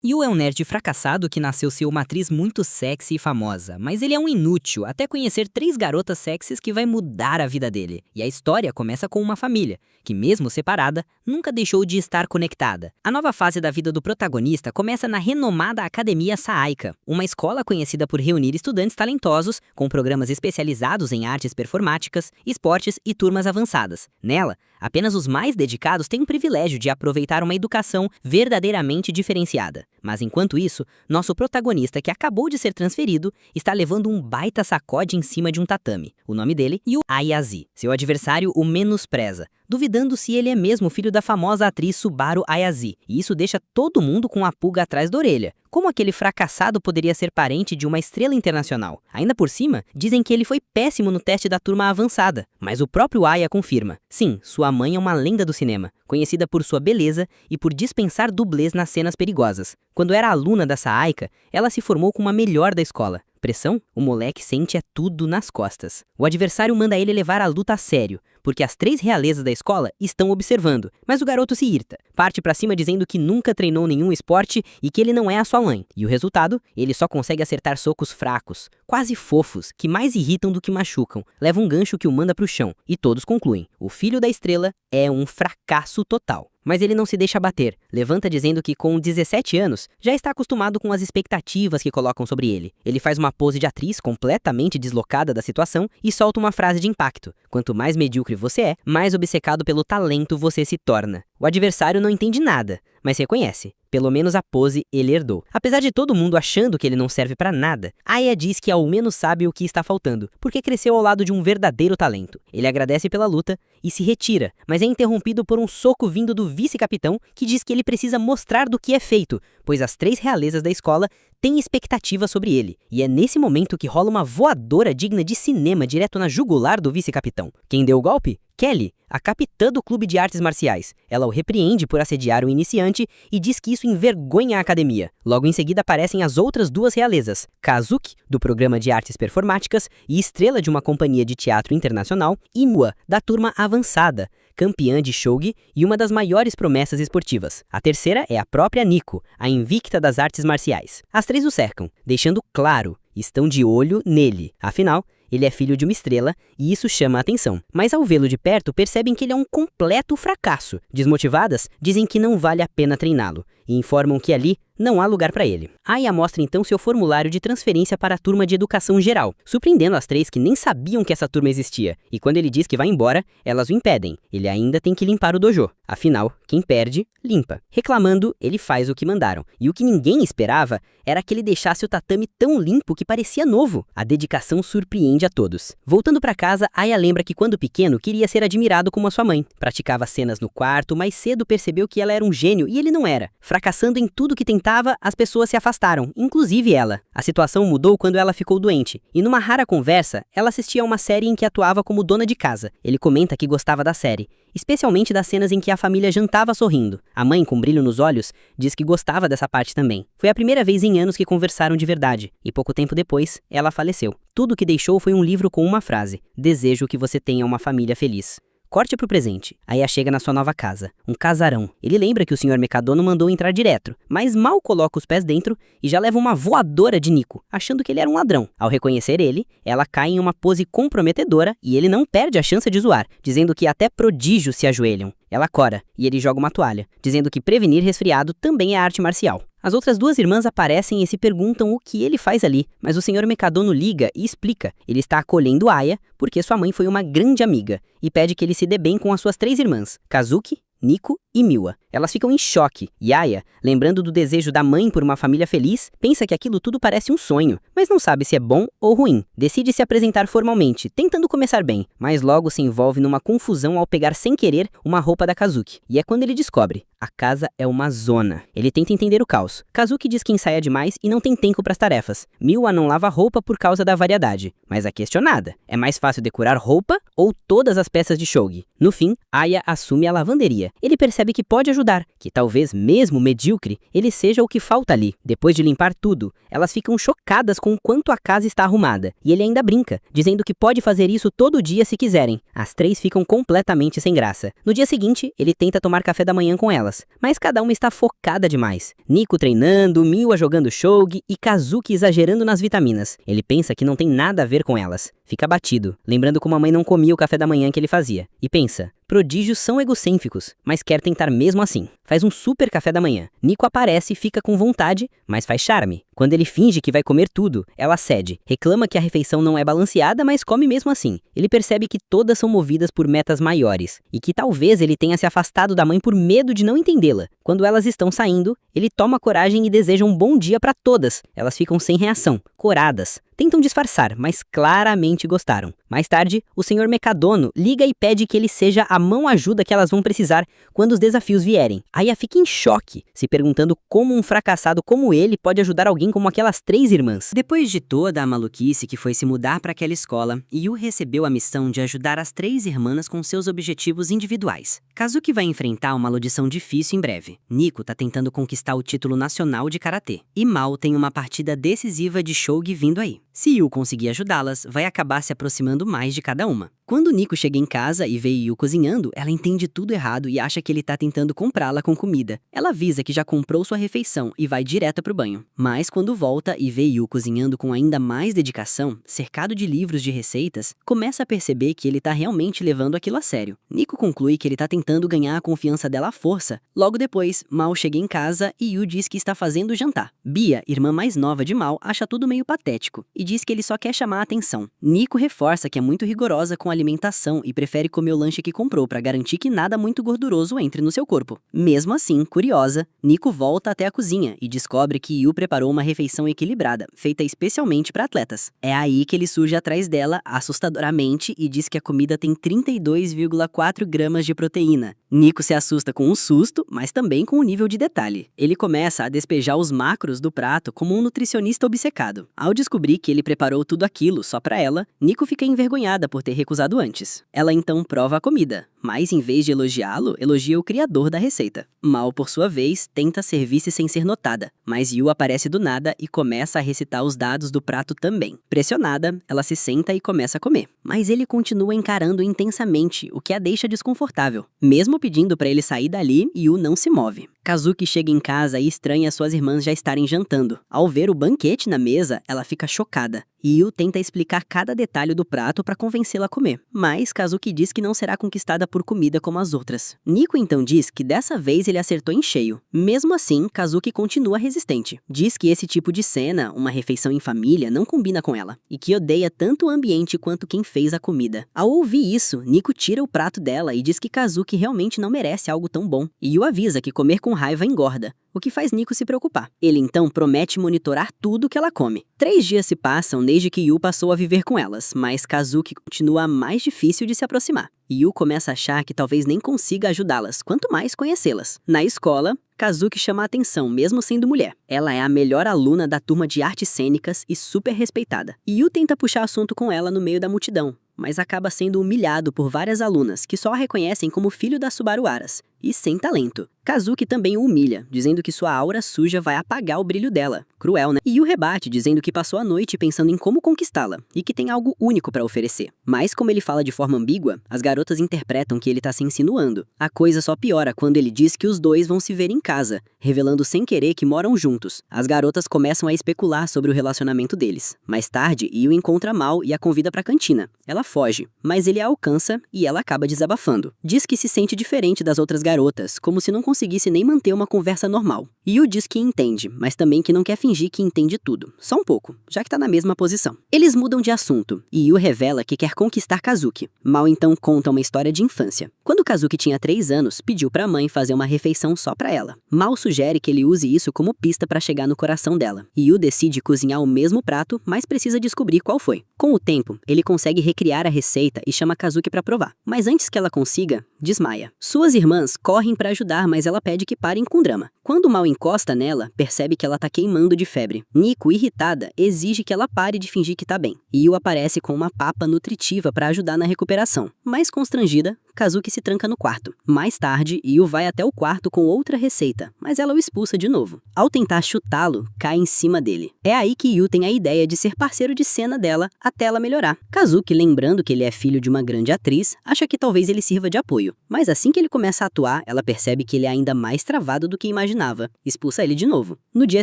Yu é um nerd fracassado que nasceu ser uma atriz muito sexy e famosa, mas ele é um inútil até conhecer 3 garotas sexys que vai mudar a vida dele. E a história começa com uma família, que mesmo separada, nunca deixou de estar conectada. A nova fase da vida do protagonista começa na renomada Academia Saika, uma escola conhecida por reunir estudantes talentosos com programas especializados em artes performáticas, esportes e turmas avançadas. Nela, apenas os mais dedicados têm o privilégio de aproveitar uma educação verdadeiramente diferenciada. Mas enquanto isso, nosso protagonista, que acabou de ser transferido, está levando um baita sacode em cima de um tatame. O nome dele, Yu Ayazi. Seu adversário o menospreza, duvidando se ele é mesmo filho da famosa atriz Subaru Ayazi. E isso deixa todo mundo com a pulga atrás da orelha. Como aquele fracassado poderia ser parente de uma estrela internacional? Ainda por cima, dizem que ele foi péssimo no teste da turma avançada. Mas o próprio Aya confirma. Sim, sua mãe é uma lenda do cinema, conhecida por sua beleza e por dispensar dublês nas cenas perigosas. Quando era aluna da Saika, ela se formou como a melhor da escola. Pressão? O moleque sente tudo nas costas. O adversário manda ele levar a luta a sério, porque as 3 realezas da escola estão observando, mas o garoto se irrita. Parte pra cima dizendo que nunca treinou nenhum esporte e que ele não é a sua mãe. E o resultado? Ele só consegue acertar socos fracos, quase fofos, que mais irritam do que machucam. Leva um gancho que o manda pro chão, e todos concluem. O filho da estrela é um fracasso total. Mas ele não se deixa bater, levanta dizendo que com 17 anos já está acostumado com as expectativas que colocam sobre ele. Ele faz uma pose de atriz completamente deslocada da situação e solta uma frase de impacto. Quanto mais medíocre você é, mais obcecado pelo talento você se torna. O adversário não entende nada, mas reconhece. Pelo menos a pose ele herdou. Apesar de todo mundo achando que ele não serve pra nada, Aya diz que ao menos sabe o que está faltando, porque cresceu ao lado de um verdadeiro talento. Ele agradece pela luta e se retira, mas é interrompido por um soco vindo do vice-capitão, que diz que ele precisa mostrar do que é feito, pois as 3 realezas da escola têm expectativa sobre ele. E é nesse momento que rola uma voadora digna de cinema direto na jugular do vice-capitão. Quem deu o golpe? Kelly, a capitã do clube de artes marciais. Ela o repreende por assediar o iniciante e diz que isso envergonha a academia. Logo em seguida aparecem as outras 2 realezas, Kazuki, do programa de artes performáticas e estrela de uma companhia de teatro internacional, e Mua, da turma avançada, campeã de shogi e uma das maiores promessas esportivas. A terceira é a própria Nico, a invicta das artes marciais. As 3 o cercam, deixando claro, estão de olho nele. Afinal, ele é filho de uma estrela e isso chama a atenção. Mas ao vê-lo de perto, percebem que ele é um completo fracasso. Desmotivadas, dizem que não vale a pena treiná-lo e informam que ali não há lugar para ele. Aya mostra então seu formulário de transferência para a turma de educação geral, surpreendendo as 3 que nem sabiam que essa turma existia. E quando ele diz que vai embora, elas o impedem. Ele ainda tem que limpar o dojo. Afinal, quem perde, limpa. Reclamando, ele faz o que mandaram. E o que ninguém esperava era que ele deixasse o tatame tão limpo que parecia novo. A dedicação surpreende a todos. Voltando para casa, Aya lembra que quando pequeno queria ser admirado como a sua mãe. Praticava cenas no quarto, mas cedo percebeu que ela era um gênio e ele não era. Fracassando em tudo que tentava, as pessoas se afastaram, inclusive ela. A situação mudou quando ela ficou doente, e numa rara conversa, ela assistia a uma série em que atuava como dona de casa. Ele comenta que gostava da série, especialmente das cenas em que a família jantava sorrindo. A mãe, com brilho nos olhos, diz que gostava dessa parte também. Foi a primeira vez em anos que conversaram de verdade, e pouco tempo depois, ela faleceu. Tudo que deixou foi um livro com uma frase: desejo que você tenha uma família feliz. Corte pro presente. Aya chega na sua nova casa, um casarão. Ele lembra que o Sr. Mekadono mandou entrar direto, mas mal coloca os pés dentro e já leva uma voadora de Nico, achando que ele era um ladrão. Ao reconhecer ele, ela cai em uma pose comprometedora e ele não perde a chance de zoar, dizendo que até prodígios se ajoelham. Ela cora e ele joga uma toalha, dizendo que prevenir resfriado também é arte marcial. As outras 2 irmãs aparecem e se perguntam o que ele faz ali, mas o Sr. Mekadono liga e explica. Ele está acolhendo Aya porque sua mãe foi uma grande amiga e pede que ele se dê bem com as suas 3 irmãs, Kazuki, Nico e Miwa. Elas ficam em choque e Aya, lembrando do desejo da mãe por uma família feliz, pensa que aquilo tudo parece um sonho, mas não sabe se é bom ou ruim. Decide se apresentar formalmente, tentando começar bem, mas logo se envolve numa confusão ao pegar sem querer uma roupa da Kazuki. E é quando ele descobre: a casa é uma zona. Ele tenta entender o caos. Kazuki diz que ensaia demais e não tem tempo para as tarefas. Miwa não lava roupa por causa da variedade, mas é questionada: é mais fácil decorar roupa ou todas as peças de shogi? No fim, Aya assume a lavanderia. Ele percebe que pode ajudar, que talvez mesmo medíocre, ele seja o que falta ali. Depois de limpar tudo, elas ficam chocadas com o quanto a casa está arrumada. E ele ainda brinca, dizendo que pode fazer isso todo dia se quiserem. As três ficam completamente sem graça. No dia seguinte, ele tenta tomar café da manhã com elas, mas cada uma está focada demais. Nico treinando, Miwa jogando shogi e Kazuki exagerando nas vitaminas. Ele pensa que não tem nada a ver com elas. Fica abatido, lembrando como a mãe não comia o café da manhã que ele fazia. E pensa, prodígios são egocêntricos, mas quer tentar mesmo assim. Faz um super café da manhã. Nico aparece e fica com vontade, mas faz charme. Quando ele finge que vai comer tudo, ela cede. Reclama que a refeição não é balanceada, mas come mesmo assim. Ele percebe que todas são movidas por metas maiores, e que talvez ele tenha se afastado da mãe por medo de não entendê-la. Quando elas estão saindo, ele toma coragem e deseja um bom dia para todas. Elas ficam sem reação, coradas. Tentam disfarçar, mas claramente gostaram. Mais tarde, o Sr. Mecadono liga e pede que ele seja a mão-ajuda que elas vão precisar quando os desafios vierem. Aya fica em choque, se perguntando como um fracassado como ele pode ajudar alguém como aquelas três irmãs. Depois de toda a maluquice que foi se mudar para aquela escola, Yu recebeu a missão de ajudar as três irmãs com seus objetivos individuais. Kazuki vai enfrentar uma audição difícil em breve. Nico tá tentando conquistar o título nacional de karatê. E Mao tem uma partida decisiva de shogi vindo aí. Se Yu conseguir ajudá-las, vai acabar se aproximando mais de cada uma. Quando Nico chega em casa e vê Yu cozinhando, ela entende tudo errado e acha que ele tá tentando comprá-la com comida. Ela avisa que já comprou sua refeição e vai direta pro banho. Mas quando volta e vê Yu cozinhando com ainda mais dedicação, cercado de livros de receitas, começa a perceber que ele tá realmente levando aquilo a sério. Nico conclui que ele tá tentando ganhar a confiança dela à força. Logo depois, Mao chega em casa e Yu diz que está fazendo o jantar. Bia, irmã mais nova de Mao, acha tudo meio patético e diz que ele só quer chamar a atenção. Nico reforça que é muito rigorosa com a alimentação e prefere comer o lanche que comprou para garantir que nada muito gorduroso entre no seu corpo. Mesmo assim, curiosa, Nico volta até a cozinha e descobre que Yu preparou uma refeição equilibrada, feita especialmente para atletas. É aí que ele surge atrás dela, assustadoramente, e diz que a comida tem 32,4 gramas de proteína. Nico se assusta com um susto, mas também com o nível de detalhe. Ele começa a despejar os macros do prato como um nutricionista obcecado. Ao descobrir que ele preparou tudo aquilo só para ela, Nico fica envergonhada por ter recusado antes. Ela então prova a comida, mas em vez de elogiá-lo, elogia o criador da receita. Mao, por sua vez, tenta servir-se sem ser notada, mas Yu aparece do nada e começa a recitar os dados do prato também. Pressionada, ela se senta e começa a comer, mas ele continua encarando intensamente, o que a deixa desconfortável. Mesmo pedindo para ele sair dali, Yu não se move. Kazuki chega em casa e estranha suas irmãs já estarem jantando. Ao ver o banquete na mesa, ela fica chocada. Yu tenta explicar cada detalhe do prato para convencê-la a comer, mas Kazuki diz que não será conquistada por comida como as outras. Nico então diz que dessa vez ele acertou em cheio. Mesmo assim, Kazuki continua resistente. Diz que esse tipo de cena, uma refeição em família, não combina com ela, e que odeia tanto o ambiente quanto quem fez a comida. Ao ouvir isso, Nico tira o prato dela e diz que Kazuki realmente não merece algo tão bom. Yu avisa que comer com raiva engorda, o que faz Nico se preocupar. Ele então promete monitorar tudo que ela come. 3 dias se passam desde que Yu passou a viver com elas, mas Kazuki continua mais difícil de se aproximar. Yu começa a achar que talvez nem consiga ajudá-las, quanto mais conhecê-las. Na escola, Kazuki chama a atenção, mesmo sendo mulher. Ela é a melhor aluna da turma de artes cênicas e super respeitada. Yu tenta puxar assunto com ela no meio da multidão, mas acaba sendo humilhado por várias alunas que só a reconhecem como filho das Subaruaras e sem talento. Kazuki também o humilha, dizendo que sua aura suja vai apagar o brilho dela. Cruel, né? E o rebate, dizendo que passou a noite pensando em como conquistá-la e que tem algo único para oferecer. Mas como ele fala de forma ambígua, as garotas interpretam que ele tá se insinuando. A coisa só piora quando ele diz que os dois vão se ver em casa, revelando sem querer que moram juntos. As garotas começam a especular sobre o relacionamento deles. Mais tarde, Yu encontra Mao e a convida pra cantina. Ela foge, mas ele a alcança e ela acaba desabafando. Diz que se sente diferente das outras garotas, como se não conseguisse nem manter uma conversa normal. Yu diz que entende, mas também que não quer fingir que entende tudo. Só um pouco, já que tá na mesma posição. Eles mudam de assunto, e Yu revela que quer conquistar Kazuki. Mao então conta uma história de infância. Quando Kazuki tinha 3 anos, pediu pra mãe fazer uma refeição só pra ela. Mao sugere que ele use isso como pista pra chegar no coração dela. Yu decide cozinhar o mesmo prato, mas precisa descobrir qual foi. Com o tempo, ele consegue recriar a receita e chama Kazuki pra provar. Mas antes que ela consiga, desmaia. Suas irmãs correm pra ajudar, mas ela pede que parem com o drama. Quando Mao encosta nela, percebe que ela tá queimando de febre. Nico, irritada, exige que ela pare de fingir que tá bem. Yu aparece com uma papa nutritiva pra ajudar na recuperação. Mas constrangida, Kazuki se tranca no quarto. Mais tarde, Yu vai até o quarto com outra receita, mas ela o expulsa de novo. Ao tentar chutá-lo, cai em cima dele. É aí que Yu tem a ideia de ser parceiro de cena dela até ela melhorar. Kazuki, lembrando que ele é filho de uma grande atriz, acha que talvez ele sirva de apoio. Mas assim que ele começa a atuar, ela percebe que ele é ainda mais travado do que imaginava. Expulsa ele de novo. No dia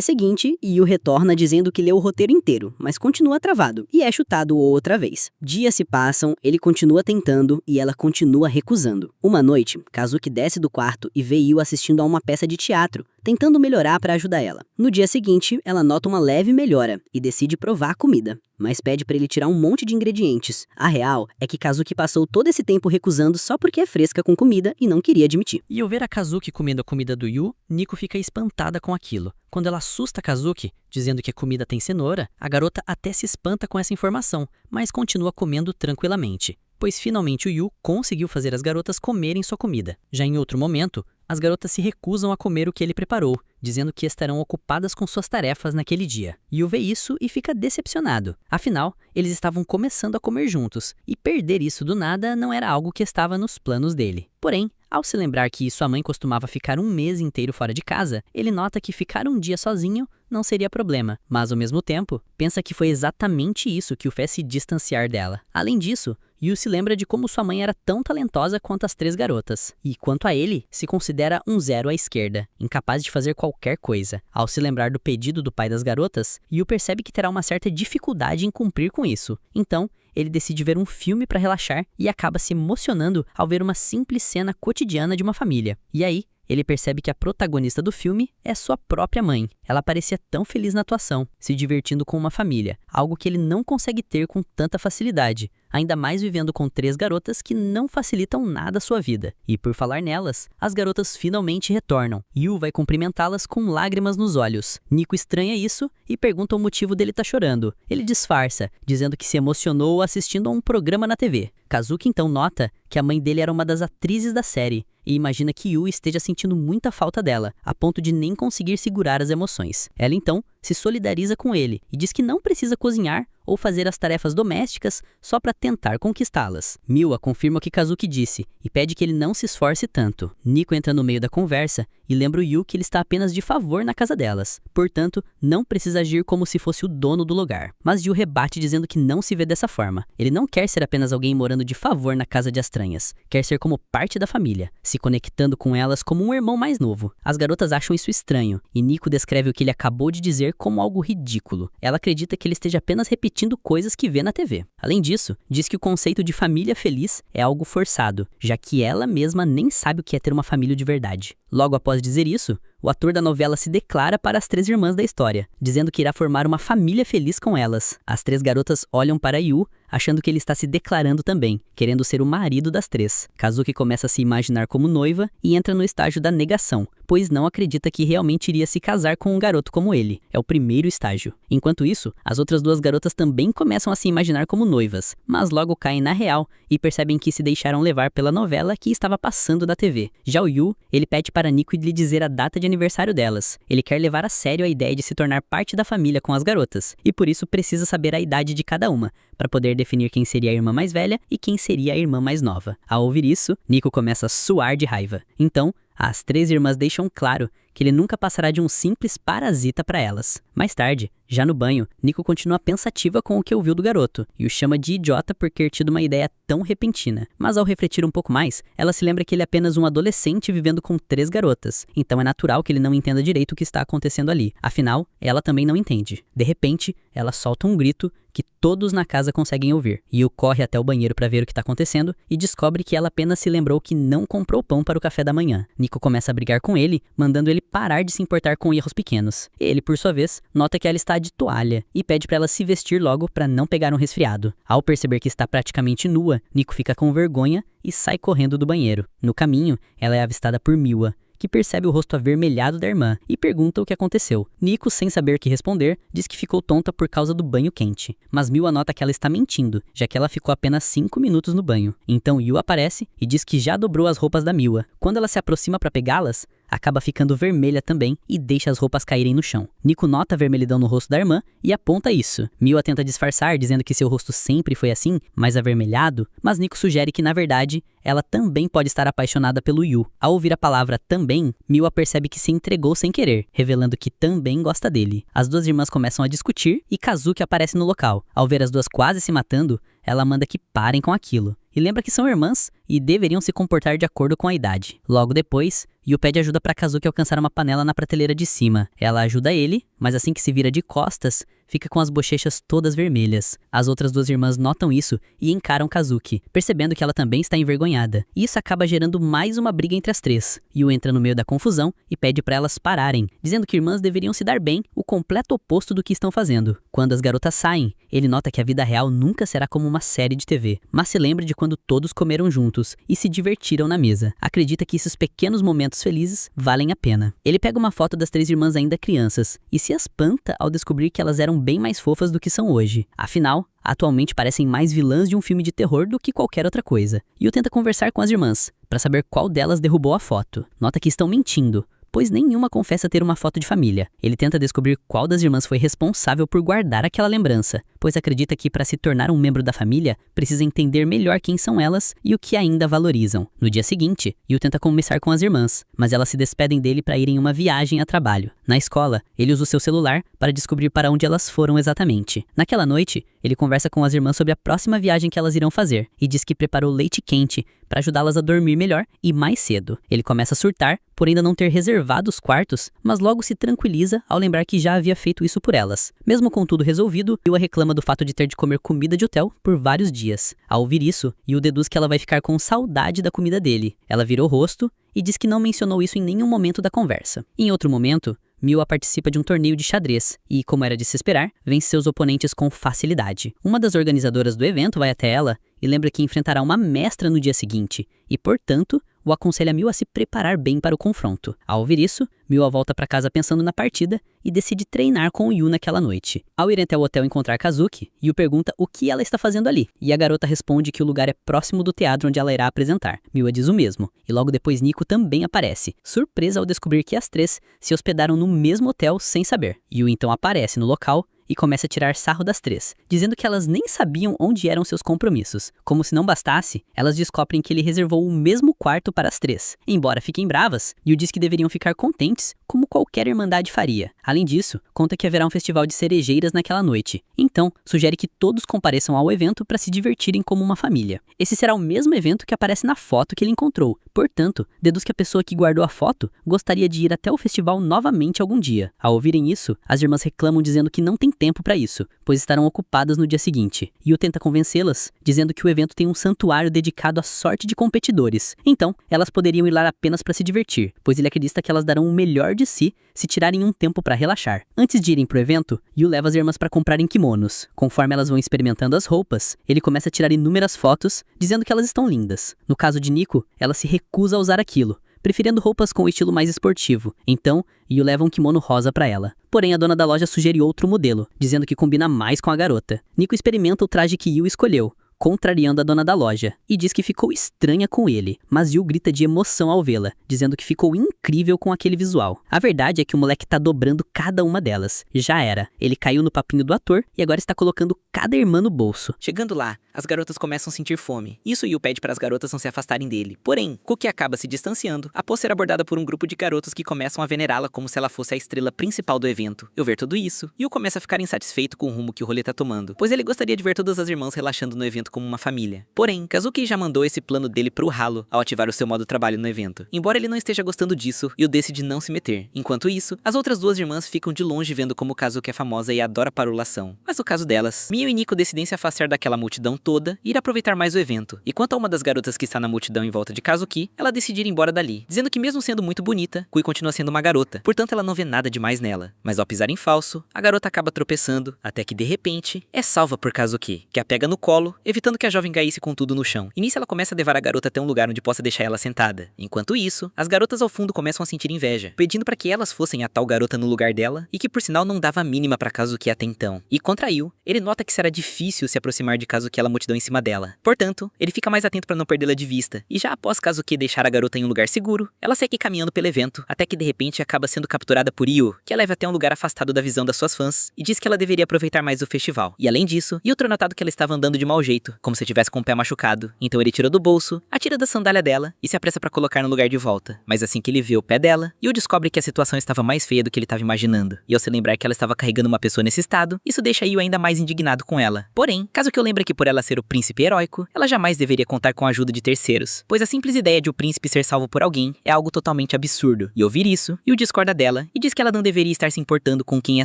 seguinte, Yu retorna dizendo que leu o roteiro inteiro, mas continua travado, e é chutado outra vez. Dias se passam, ele continua tentando e ela continua recusando. Uma noite, Kazuki desce do quarto e vê Yu assistindo a uma peça de teatro, tentando melhorar para ajudar ela. No dia seguinte, ela nota uma leve melhora e decide provar a comida, mas pede para ele tirar um monte de ingredientes. A real é que Kazuki passou todo esse tempo recusando só porque é fresca com comida e não queria admitir. E ao ver a Kazuki comendo a comida do Yu, Nico fica espantada com aquilo. Quando ela assusta a Kazuki, dizendo que a comida tem cenoura, a garota até se espanta com essa informação, mas continua comendo tranquilamente, pois finalmente o Yu conseguiu fazer as garotas comerem sua comida. Já em outro momento, as garotas se recusam a comer o que ele preparou, dizendo que estarão ocupadas com suas tarefas naquele dia. Yu vê isso e fica decepcionado. Afinal, eles estavam começando a comer juntos, e perder isso do nada não era algo que estava nos planos dele. Porém, ao se lembrar que sua mãe costumava ficar um mês inteiro fora de casa, ele nota que ficar um dia sozinho não seria problema, mas ao mesmo tempo, pensa que foi exatamente isso que o fez se distanciar dela. Além disso, Yu se lembra de como sua mãe era tão talentosa quanto as 3 garotas, e quanto a ele, se considera um zero à esquerda, incapaz de fazer qualquer coisa. Ao se lembrar do pedido do pai das garotas, Yu percebe que terá uma certa dificuldade em cumprir com isso. Então, ele decide ver um filme para relaxar e acaba se emocionando ao ver uma simples cena cotidiana de uma família. E aí, ele percebe que a protagonista do filme é sua própria mãe. Ela parecia tão feliz na atuação, se divertindo com uma família, algo que ele não consegue ter com tanta facilidade, ainda mais vivendo com 3 garotas que não facilitam nada a sua vida. E por falar nelas, as garotas finalmente retornam. Yu vai cumprimentá-las com lágrimas nos olhos. Nico estranha isso e pergunta o motivo dele estar chorando. Ele disfarça, dizendo que se emocionou assistindo a um programa na TV. Kazuki então nota que a mãe dele era uma das atrizes da série, e imagina que Yu esteja sentindo muita falta dela, a ponto de nem conseguir segurar as emoções. Ela então se solidariza com ele e diz que não precisa cozinhar ou fazer as tarefas domésticas só para tentar conquistá-las. Miwa confirma o que Kazuki disse e pede que ele não se esforce tanto. Nico entra no meio da conversa e lembra o Yu que ele está apenas de favor na casa delas, portanto, não precisa agir como se fosse o dono do lugar. Mas Yu rebate dizendo que não se vê dessa forma. Ele não quer ser apenas alguém morando de favor na casa de estranhas, quer ser como parte da família, se conectando com elas como um irmão mais novo. As garotas acham isso estranho, e Nico descreve o que ele acabou de dizer como algo ridículo. Ela acredita que ele esteja apenas repetindo coisas que vê na TV. Além disso, diz que o conceito de família feliz é algo forçado, já que ela mesma nem sabe o que é ter uma família de verdade. Logo após dizer isso, o ator da novela se declara para as 3 irmãs da história, dizendo que irá formar uma família feliz com elas. As 3 garotas olham para Yu, achando que ele está se declarando também, querendo ser o marido das 3. Kazuki começa a se imaginar como noiva e entra no estágio da negação, pois não acredita que realmente iria se casar com um garoto como ele. É o primeiro estágio. Enquanto isso, as outras 2 garotas também começam a se imaginar como noivas, mas logo caem na real e percebem que se deixaram levar pela novela que estava passando na TV. Já o Yu, ele pede para Nico lhe dizer a data de aniversário delas. Ele quer levar a sério a ideia de se tornar parte da família com as garotas, e por isso precisa saber a idade de cada uma, para poder definir quem seria a irmã mais velha e quem seria a irmã mais nova. Ao ouvir isso, Nico começa a suar de raiva. Então, as 3 irmãs deixam claro que ele nunca passará de um simples parasita para elas. Mais tarde, já no banho, Nico continua pensativa com o que ouviu do garoto e o chama de idiota por ter tido uma ideia tão repentina. Mas ao refletir um pouco mais, ela se lembra que ele é apenas um adolescente vivendo com 3 garotas, então é natural que ele não entenda direito o que está acontecendo ali. Afinal, ela também não entende. De repente, ela solta um grito que todos na casa conseguem ouvir. Yu corre até o banheiro para ver o que está acontecendo e descobre que ela apenas se lembrou que não comprou pão para o café da manhã. Nico começa a brigar com ele, mandando ele parar de se importar com erros pequenos. Ele, por sua vez, nota que ela está de toalha e pede para ela se vestir logo para não pegar um resfriado. Ao perceber que está praticamente nua, Nico fica com vergonha e sai correndo do banheiro. No caminho, ela é avistada por Miwa, que percebe o rosto avermelhado da irmã e pergunta o que aconteceu. Nico, sem saber o que responder, diz que ficou tonta por causa do banho quente. Mas Miwa nota que ela está mentindo, já que ela ficou apenas 5 minutos no banho. Então Yu aparece e diz que já dobrou as roupas da Miwa. Quando ela se aproxima para pegá-las, acaba ficando vermelha também e deixa as roupas caírem no chão. Nico nota a vermelhidão no rosto da irmã e aponta isso. Miwa tenta disfarçar, dizendo que seu rosto sempre foi assim, mais avermelhado, mas Nico sugere que, na verdade, ela também pode estar apaixonada pelo Yu. Ao ouvir a palavra também, Miwa percebe que se entregou sem querer, revelando que também gosta dele. As duas irmãs começam a discutir e Kazuki aparece no local. Ao ver as duas quase se matando, ela manda que parem com aquilo. E lembra que são irmãs e deveriam se comportar de acordo com a idade. Logo depois, Yu pede ajuda para Kazuki alcançar uma panela na prateleira de cima. Ela ajuda ele, mas assim que se vira de costas, fica com as bochechas todas vermelhas. As outras duas irmãs notam isso e encaram Kazuki, percebendo que ela também está envergonhada. E isso acaba gerando mais uma briga entre as três. Yu entra no meio da confusão e pede para elas pararem, dizendo que irmãs deveriam se dar bem, o completo oposto do que estão fazendo. Quando as garotas saem, ele nota que a vida real nunca será como uma série de TV, mas se lembra de quando todos comeram juntos e se divertiram na mesa. Acredita que esses pequenos momentos felizes valem a pena. Ele pega uma foto das três irmãs ainda crianças e se espanta ao descobrir que elas eram bem mais fofas do que são hoje. Afinal, atualmente parecem mais vilãs de um filme de terror do que qualquer outra coisa. Yu tenta conversar com as irmãs, para saber qual delas derrubou a foto. Nota que estão mentindo, pois nenhuma confessa ter uma foto de família. Ele tenta descobrir qual das irmãs foi responsável por guardar aquela lembrança, pois acredita que para se tornar um membro da família, precisa entender melhor quem são elas e o que ainda valorizam. No dia seguinte, Yu tenta conversar com as irmãs, mas elas se despedem dele para ir em uma viagem a trabalho. Na escola, ele usa o seu celular para descobrir para onde elas foram exatamente. Naquela noite, ele conversa com as irmãs sobre a próxima viagem que elas irão fazer e diz que preparou leite quente para ajudá-las a dormir melhor e mais cedo. Ele começa a surtar por ainda não ter reservado os quartos, mas logo se tranquiliza ao lembrar que já havia feito isso por elas. Mesmo com tudo resolvido, Yu reclama do fato de ter de comer comida de hotel por vários dias. Ao ouvir isso, Yu deduz que ela vai ficar com saudade da comida dele. Ela vira o rosto e diz que não mencionou isso em nenhum momento da conversa. Em outro momento, Miwa participa de um torneio de xadrez e, como era de se esperar, vence seus oponentes com facilidade. Uma das organizadoras do evento vai até ela e lembra que enfrentará uma mestra no dia seguinte e, portanto, o aconselha Miwa a se preparar bem para o confronto. Ao ouvir isso, Miwa volta para casa pensando na partida e decide treinar com o Yu naquela noite. Ao ir até o hotel encontrar Kazuki, Yu pergunta o que ela está fazendo ali, e a garota responde que o lugar é próximo do teatro onde ela irá apresentar. Miwa diz o mesmo, e logo depois Nico também aparece, surpresa ao descobrir que as três se hospedaram no mesmo hotel sem saber. Yu então aparece no local e começa a tirar sarro das três, dizendo que elas nem sabiam onde eram seus compromissos. Como se não bastasse, elas descobrem que ele reservou o mesmo quarto para as três. Embora fiquem bravas, Yu diz que deveriam ficar contentes, como qualquer irmandade faria. Além disso, conta que haverá um festival de cerejeiras naquela noite. Então, sugere que todos compareçam ao evento para se divertirem como uma família. Esse será o mesmo evento que aparece na foto que ele encontrou. Portanto, deduz que a pessoa que guardou a foto gostaria de ir até o festival novamente algum dia. Ao ouvirem isso, as irmãs reclamam dizendo que não tem tempo para isso, pois estarão ocupadas no dia seguinte. Yu tenta convencê-las, dizendo que o evento tem um santuário dedicado à sorte de competidores. Então, elas poderiam ir lá apenas para se divertir, pois ele acredita que elas darão o melhor de si se tirarem um tempo para relaxar. Antes de irem pro evento, Yu leva as irmãs para comprarem kimonos. Conforme elas vão experimentando as roupas, ele começa a tirar inúmeras fotos, dizendo que elas estão lindas. No caso de Nico, ela se recusa a usar aquilo, preferindo roupas com o estilo mais esportivo. Então, Yu leva um kimono rosa para ela. Porém, a dona da loja sugere outro modelo, dizendo que combina mais com a garota. Nico experimenta o traje que Yu escolheu, contrariando a dona da loja, e diz que ficou estranha com ele, mas Yu grita de emoção ao vê-la, dizendo que ficou incrível com aquele visual. A verdade é que o moleque tá dobrando cada uma delas. Já era. Ele caiu no papinho do ator e agora está colocando cada irmã no bolso. Chegando lá, as garotas começam a sentir fome. Isso Yu pede para as garotas não se afastarem dele. Porém, Cookie acaba se distanciando após ser abordada por um grupo de garotos que começam a venerá-la como se ela fosse a estrela principal do evento. Ao ver tudo isso, Yu começa a ficar insatisfeito com o rumo que o rolê tá tomando, pois ele gostaria de ver todas as irmãs relaxando no evento como uma família. Porém, Kazuki já mandou esse plano dele pro ralo ao ativar o seu modo trabalho no evento. Embora ele não esteja gostando disso, Yu decide não se meter. Enquanto isso, as outras duas irmãs ficam de longe vendo como Kazuki é famosa e adora parulação. Mas no caso delas, Miu e Nico decidem se afastar daquela multidão toda e ir aproveitar mais o evento. E quanto a uma das garotas que está na multidão em volta de Kazuki, ela decide ir embora dali, dizendo que mesmo sendo muito bonita, Kui continua sendo uma garota, portanto ela não vê nada demais nela. Mas ao pisar em falso, a garota acaba tropeçando, até que de repente, é salva por Kazuki, que a pega no colo, evitando evitando que a jovem caísse com tudo no chão. E nisso ela começa a levar a garota até um lugar onde possa deixar ela sentada. Enquanto isso, as garotas ao fundo começam a sentir inveja, pedindo para que elas fossem a tal garota no lugar dela, e que por sinal não dava a mínima para Kazuki até então. E contra Yu, ele nota que será difícil se aproximar de Kazuki a multidão em cima dela. Portanto, ele fica mais atento para não perdê-la de vista. E já após Kazuki deixar a garota em um lugar seguro, ela segue caminhando pelo evento, até que de repente acaba sendo capturada por Yu, que a leva até um lugar afastado da visão das suas fãs, e diz que ela deveria aproveitar mais o festival. E além disso, Yu terá notado que ela estava andando de mau jeito, como se tivesse com o pé machucado. Então ele tirou do bolso, atira da sandália dela e se apressa para colocar no lugar de volta. Mas assim que ele vê o pé dela, Yu descobre que a situação estava mais feia do que ele estava imaginando. E ao se lembrar que ela estava carregando uma pessoa nesse estado, isso deixa Yu ainda mais indignado com ela. Porém, caso que eu lembre que por ela ser o príncipe heróico, ela jamais deveria contar com a ajuda de terceiros, pois a simples ideia de o príncipe ser salvo por alguém é algo totalmente absurdo. E ouvir isso, Yu discorda dela e diz que ela não deveria estar se importando com quem é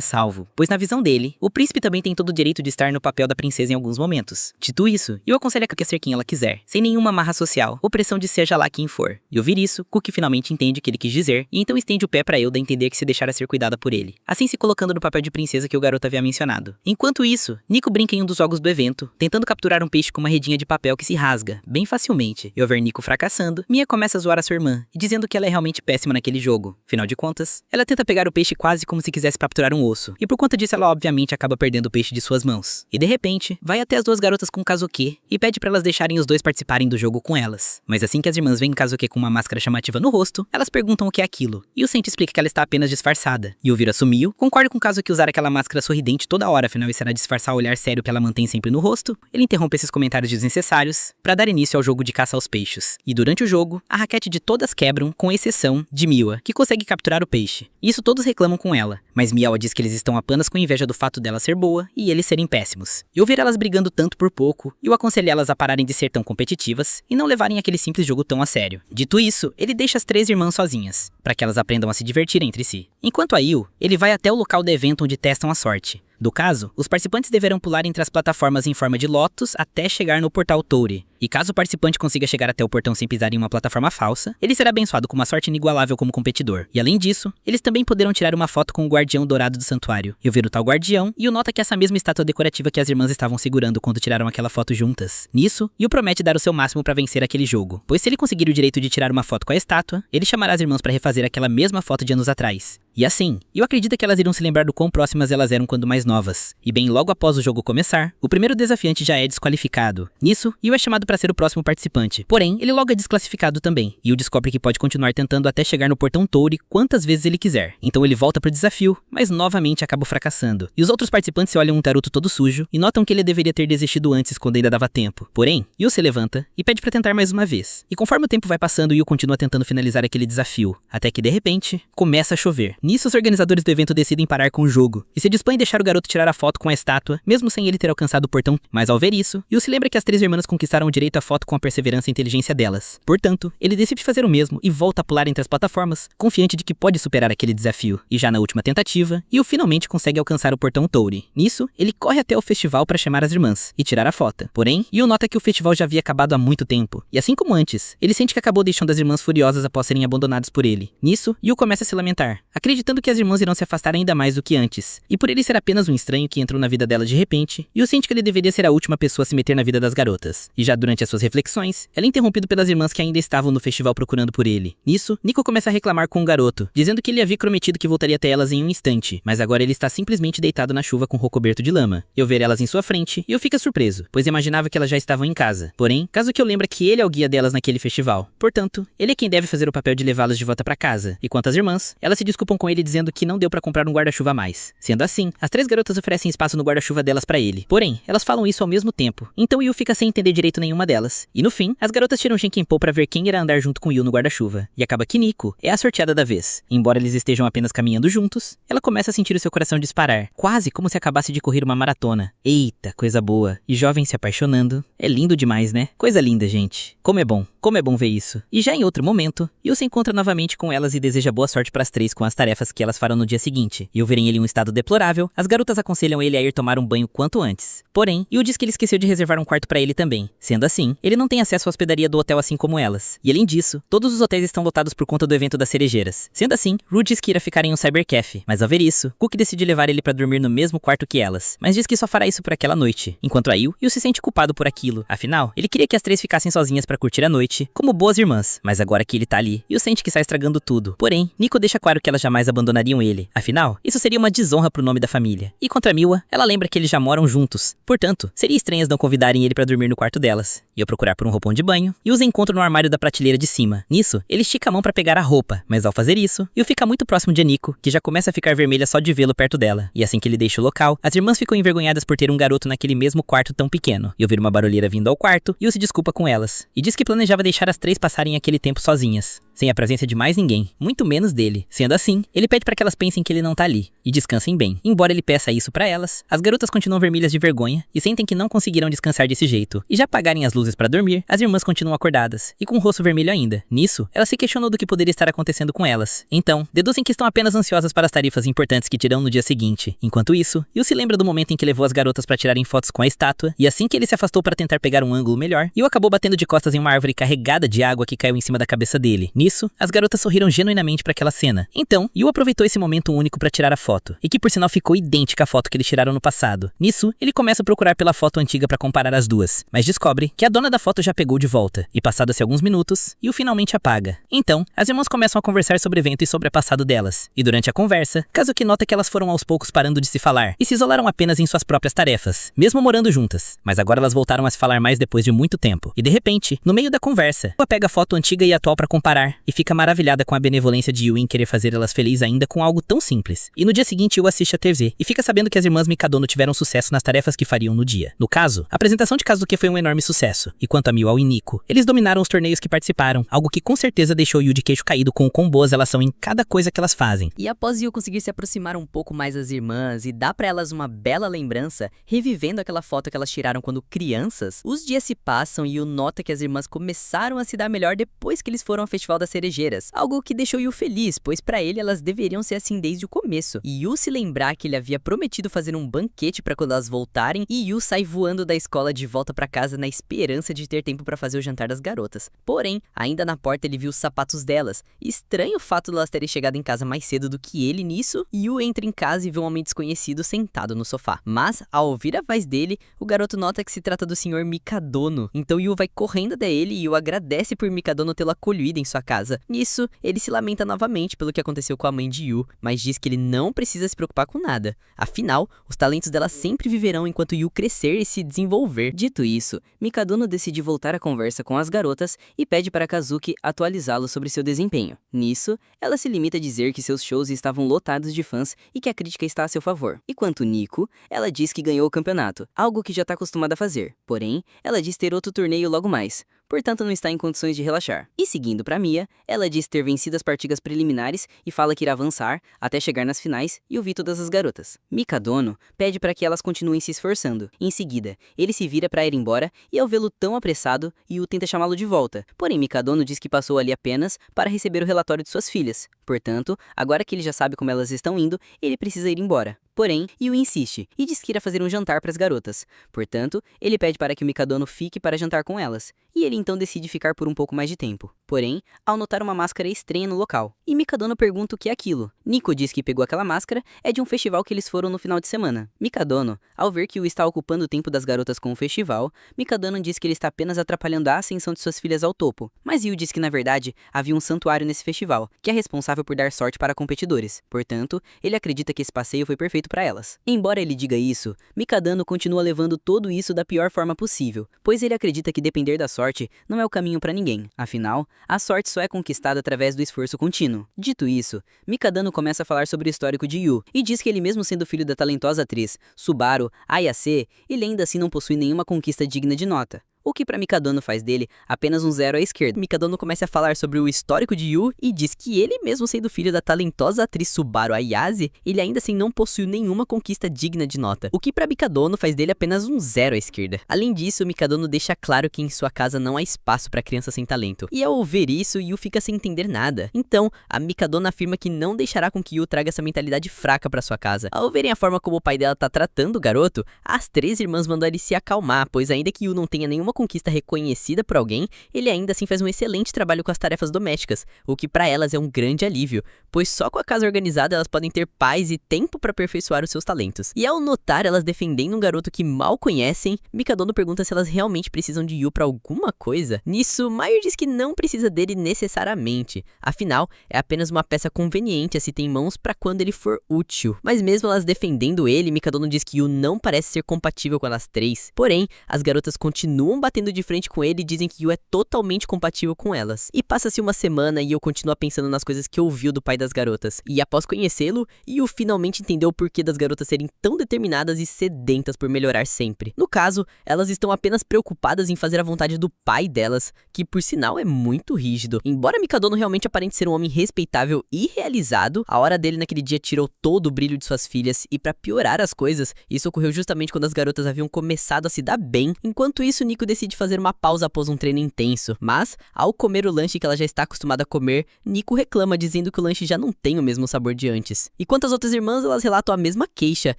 salvo, pois na visão dele, o príncipe também tem todo o direito de estar no papel da princesa em alguns momentos. Dito isso, Yu aconselha a Cookie a ser quem ela quiser, sem nenhuma amarra social ou pressão de seja lá quem for. E ouvir isso, Cookie finalmente entende o que ele quis dizer e então estende o pé pra Hilda entender que se deixara ser cuidada por ele, assim se colocando no papel de princesa que o garoto havia mencionado. Enquanto isso, Nico brinca em um dos jogos do evento, tentando capturar um peixe com uma redinha de papel que se rasga, bem facilmente. E ao ver Nico fracassando, Mia começa a zoar a sua irmã, e dizendo que ela é realmente péssima naquele jogo. Afinal de contas, ela tenta pegar o peixe quase como se quisesse capturar um osso, e por conta disso ela obviamente acaba perdendo o peixe de suas mãos. E de repente, vai até as duas garotas com Kazuki, e pede pra elas deixarem os dois participarem do jogo com elas. Mas assim que as irmãs veem Kazuki com uma máscara chamativa no rosto, elas perguntam o que é aquilo, e o Senti explica que ela está apenas disfarçada. E o Viro assumiu, concorda com Kazuki usar aquela máscara sorridente toda hora, afinal isso era disfarçar o olhar sério que ela mantém sempre no rosto. Ele interrompe esses comentários desnecessários pra dar início ao jogo de caça aos peixes. E durante o jogo, a raquete de todas quebram, com exceção de Miwa, que consegue capturar o peixe. Isso todos reclamam com ela, mas Miawa diz que eles estão apenas com inveja do fato dela ser boa e eles serem péssimos. E ouvir elas brigando tanto por pouco, e o aconselha elas a pararem de ser tão competitivas e não levarem aquele simples jogo tão a sério. Dito isso, ele deixa as três irmãs sozinhas, para que elas aprendam a se divertir entre si. Enquanto a Yu, ele vai até o local do evento onde testam a sorte. Do caso, os participantes deverão pular entre as plataformas em forma de lótus até chegar no portal Touri. E caso o participante consiga chegar até o portão sem pisar em uma plataforma falsa, ele será abençoado com uma sorte inigualável como competidor. E além disso, eles também poderão tirar uma foto com o guardião dourado do santuário. Eu ver o tal guardião, e o nota que é essa mesma estátua decorativa que as irmãs estavam segurando quando tiraram aquela foto juntas. Nisso, Yu promete dar o seu máximo para vencer aquele jogo, pois se ele conseguir o direito de tirar uma foto com a estátua, ele chamará as irmãs para refazer aquela mesma foto de anos atrás. E assim, Yu acredita que elas irão se lembrar do quão próximas elas eram quando mais novas. E bem logo após o jogo começar, o primeiro desafiante já é desqualificado. Nisso, Yu é chamado para ser o próximo participante. Porém, ele logo é desclassificado também. Yu descobre que pode continuar tentando até chegar no portão Touri quantas vezes ele quiser. Então ele volta pro desafio, mas novamente acaba fracassando. E os outros participantes olham um Taruto todo sujo e notam que ele deveria ter desistido antes quando ainda dava tempo. Porém, Yu se levanta e pede para tentar mais uma vez. E conforme o tempo vai passando, Yu continua tentando finalizar aquele desafio, até que de repente, começa a chover. Nisso, os organizadores do evento decidem parar com o jogo e se dispõem a deixar o garoto tirar a foto com a estátua, mesmo sem ele ter alcançado o portão. Mas ao ver isso, Yu se lembra que as três irmãs conquistaram o direito à foto com a perseverança e inteligência delas. Portanto, ele decide fazer o mesmo e volta a pular entre as plataformas, confiante de que pode superar aquele desafio. E já na última tentativa, Yu finalmente consegue alcançar o portão Touri. Nisso, ele corre até o festival para chamar as irmãs e tirar a foto. Porém, Yu nota que o festival já havia acabado há muito tempo. E assim como antes, ele sente que acabou deixando as irmãs furiosas após serem abandonadas por ele. Nisso, Yu começa a se lamentar, acreditando que as irmãs irão se afastar ainda mais do que antes. E por ele ser apenas um estranho que entrou na vida delas de repente, Yu sente que ele deveria ser a última pessoa a se meter na vida das garotas. E já durante as suas reflexões, ela é interrompida pelas irmãs que ainda estavam no festival procurando por ele. Nisso, Nico começa a reclamar com o garoto, dizendo que ele havia prometido que voltaria até elas em um instante, mas agora ele está simplesmente deitado na chuva com o coberto de lama. Eu ver elas em sua frente, e eu fico surpreso, pois imaginava que elas já estavam em casa. Porém, caso que eu lembra que ele é o guia delas naquele festival. Portanto, ele é quem deve fazer o papel de levá-las de volta para casa. E quanto às irmãs, elas se desculpam com ele dizendo que não deu para comprar um guarda-chuva a mais. Sendo assim, as três garotas oferecem espaço no guarda-chuva delas para ele. Porém, elas falam isso ao mesmo tempo. Então Yu fica sem entender direito nenhuma delas. E no fim, as garotas tiram Shenkenpo para ver quem irá andar junto com Yu no guarda-chuva. E acaba que Nico é a sorteada da vez. Embora eles estejam apenas caminhando juntos, ela começa a sentir o seu coração disparar, quase como se acabasse de correr uma maratona. Eita, coisa boa. E jovem se apaixonando. É lindo demais, né? Coisa linda, gente. Como é bom ver isso. E já em outro momento, Yu se encontra novamente com elas e deseja boa sorte para as três com as tarefas que elas farão no dia seguinte. E ao verem ele em um estado deplorável, as garotas aconselham ele a ir tomar um banho quanto antes. Porém, Yu diz que ele esqueceu de reservar um quarto para ele também. Sendo assim, ele não tem acesso à hospedaria do hotel assim como elas. E além disso, todos os hotéis estão lotados por conta do evento das cerejeiras. Sendo assim, Rue diz que irá ficar em um cybercafe, mas ao ver isso, Cook decide levar ele pra dormir no mesmo quarto que elas, mas diz que só fará isso por aquela noite, enquanto a Yu se sente culpado por aquilo. Afinal, ele queria que as três ficassem sozinhas pra curtir a noite, como boas irmãs, mas agora que ele tá ali, Yu sente que está estragando tudo. Porém, Nico deixa claro que elas jamais abandonariam ele. Afinal, isso seria uma desonra pro nome da família. E contra Miwa, ela lembra que eles já moram juntos. Portanto, seria estranho não convidarem ele pra dormir no quarto delas. E ao procurar por um roupão de banho, Yu os encontra no armário da prateleira de cima. Nisso, ele estica a mão pra pegar a roupa, mas ao fazer isso, Yu fica muito próximo de Nico, que já começa a ficar vermelha só de vê-lo perto dela. E assim que ele deixa o local, as irmãs ficam envergonhadas por ter um garoto naquele mesmo quarto tão pequeno. E ouvir uma barulheira vindo ao quarto, Yu se desculpa com elas. E diz que planejava deixar as três passarem aquele tempo sozinhas, sem a presença de mais ninguém, muito menos dele. Sendo assim, ele pede para que elas pensem que ele não tá ali, e descansem bem. Embora ele peça isso para elas, as garotas continuam vermelhas de vergonha e sentem que não conseguirão descansar desse jeito. E já apagarem as luzes para dormir, as irmãs continuam acordadas, e com o rosto vermelho ainda. Nisso, ela se questionou do que poderia estar acontecendo com elas. Então, deduzem que estão apenas ansiosas para as tarefas importantes que terão no dia seguinte. Enquanto isso, Yu se lembra do momento em que levou as garotas para tirarem fotos com a estátua, e assim que ele se afastou para tentar pegar um ângulo melhor, Yu acabou batendo de costas em uma árvore carregada de água que caiu em cima da cabeça dele. Nisso, as garotas sorriram genuinamente para aquela cena. Então, Yu aproveitou esse momento único para tirar a foto, e que por sinal ficou idêntica à foto que eles tiraram no passado. Nisso, ele começa a procurar pela foto antiga para comparar as duas, mas descobre que a dona da foto já pegou de volta, e passados alguns minutos, Yu finalmente apaga. Então, as irmãs começam a conversar sobre o evento e sobre o passado delas, e durante a conversa, Kazuki nota que elas foram aos poucos parando de se falar, e se isolaram apenas em suas próprias tarefas, mesmo morando juntas. Mas agora elas voltaram a se falar mais depois de muito tempo, e de repente, no meio da conversa, ela pega a foto antiga e atual para comparar, e fica maravilhada com a benevolência de Yu em querer fazer elas felizes ainda com algo tão simples. E no dia seguinte, Yu assiste a TV, e fica sabendo que as irmãs Mikadono tiveram sucesso nas tarefas que fariam no dia. No caso, a apresentação de Kazuki foi um enorme sucesso, e quanto a Miwa e Nico, eles dominaram os torneios que participaram, algo que com certeza deixou Yu de queixo caído com o quão boas elas são em cada coisa que elas fazem. E após Yu conseguir se aproximar um pouco mais das irmãs e dar pra elas uma bela lembrança, revivendo aquela foto que elas tiraram quando crianças, os dias se passam e Yu nota que as irmãs começaram a se dar melhor depois que eles foram ao Festival das Cerejeiras, algo que deixou Yu feliz, pois pra ele elas deveriam ser assim desde o começo. E Yu se lembrar que ele havia prometido fazer um banquete pra quando elas voltarem, e Yu sai voando da escola de volta pra casa na esperança de ter tempo pra fazer o jantar das garotas. Porém, ainda na porta ele viu os sapatos delas. Estranho o fato de elas terem chegado em casa mais cedo do que ele nisso, Yu entra em casa e vê um homem desconhecido sentado no sofá. Mas, ao ouvir a voz dele, o garoto nota que se trata do Sr. Mikadono. Então Yu vai correndo até ele e Yu agradece por Mikadono tê-lo acolhido em sua casa. Nisso, ele se lamenta novamente pelo que aconteceu com a mãe de Yu, mas diz que ele não precisa se preocupar com nada. Afinal, os talentos dela sempre viverão enquanto Yu crescer e se desenvolver. Dito isso, Mikadono decide voltar a conversa com as garotas e pede para Kazuki atualizá-lo sobre seu desempenho. Nisso, ela se limita a dizer que seus shows estavam lotados de fãs e que a crítica está a seu favor. E quanto Nico, ela diz que ganhou o campeonato, algo que já está acostumada a fazer. Porém, ela diz ter outro torneio logo mais, portanto não está em condições de relaxar. E seguindo para Mia, ela diz ter vencido as partidas preliminares e fala que irá avançar até chegar nas finais e ouvir todas as garotas. Mikadono pede para que elas continuem se esforçando. Em seguida, ele se vira para ir embora e ao vê-lo tão apressado, Yu tenta chamá-lo de volta. Porém, Mikadono diz que passou ali apenas para receber o relatório de suas filhas. Portanto, agora que ele já sabe como elas estão indo, ele precisa ir embora. Porém, Yu insiste e diz que irá fazer um jantar para as garotas. Portanto, ele pede para que o Mikadono fique para jantar com elas, e ele então decide ficar por um pouco mais de tempo. Porém, ao notar uma máscara estranha no local, e Mikadono pergunta o que é aquilo. Nico diz que pegou aquela máscara é de um festival que eles foram no final de semana. Mikadono, ao ver que Yu está ocupando o tempo das garotas com o festival, Mikadono diz que ele está apenas atrapalhando a ascensão de suas filhas ao topo. Mas Yu diz que na verdade havia um santuário nesse festival, que é responsável por dar sorte para competidores. Portanto, ele acredita que esse passeio foi perfeito para elas. Embora ele diga isso, Mikadono continua levando tudo isso da pior forma possível, pois ele acredita que depender da sorte não é o caminho para ninguém. Afinal, a sorte só é conquistada através do esforço contínuo. Dito isso, Mikadono começa a falar sobre o histórico de Yu e diz que ele mesmo sendo filho da talentosa atriz Subaru Ayase, ele ainda assim não possui nenhuma conquista digna de nota. O que para Mikadono faz dele apenas um 0 à esquerda. Mikadono começa a falar sobre o histórico de Yu e diz que ele mesmo sendo filho da talentosa atriz Subaru Ayase, ele ainda assim não possui nenhuma conquista digna de nota. O que para Mikadono faz dele apenas um 0 à esquerda. Além disso, Mikadono deixa claro que em sua casa não há espaço para crianças sem talento. E ao ouvir isso, Yu fica sem entender nada. Então, a Mikadono afirma que não deixará com que Yu traga essa mentalidade fraca para sua casa. Ao verem a forma como o pai dela tá tratando o garoto, as três irmãs mandam ele se acalmar, pois ainda que Yu não tenha nenhuma conquista reconhecida por alguém, ele ainda assim faz um excelente trabalho com as tarefas domésticas, o que pra elas é um grande alívio, pois só com a casa organizada elas podem ter paz e tempo pra aperfeiçoar os seus talentos. E ao notar elas defendendo um garoto que mal conhecem, Mikadono pergunta se elas realmente precisam de Yu pra alguma coisa. Nisso, Mayu diz que não precisa dele necessariamente, afinal, é apenas uma peça conveniente a se ter em mãos pra quando ele for útil. Mas mesmo elas defendendo ele, Mikadono diz que Yu não parece ser compatível com elas três. Porém, as garotas continuam batendo de frente com ele e dizem que Yu é totalmente compatível com elas. E passa-se uma semana e Yu continua pensando nas coisas que ouviu do pai das garotas. E após conhecê-lo, Yu finalmente entendeu o porquê das garotas serem tão determinadas e sedentas por melhorar sempre. No caso, elas estão apenas preocupadas em fazer a vontade do pai delas, que por sinal é muito rígido. Embora Mikadono realmente aparente ser um homem respeitável e realizado, a hora dele naquele dia tirou todo o brilho de suas filhas e pra piorar as coisas, isso ocorreu justamente quando as garotas haviam começado a se dar bem. Enquanto isso, Nico decide fazer uma pausa após um treino intenso, mas ao comer o lanche que ela já está acostumada a comer, Nico reclama dizendo que o lanche já não tem o mesmo sabor de antes. E quanto às outras irmãs, elas relatam a mesma queixa,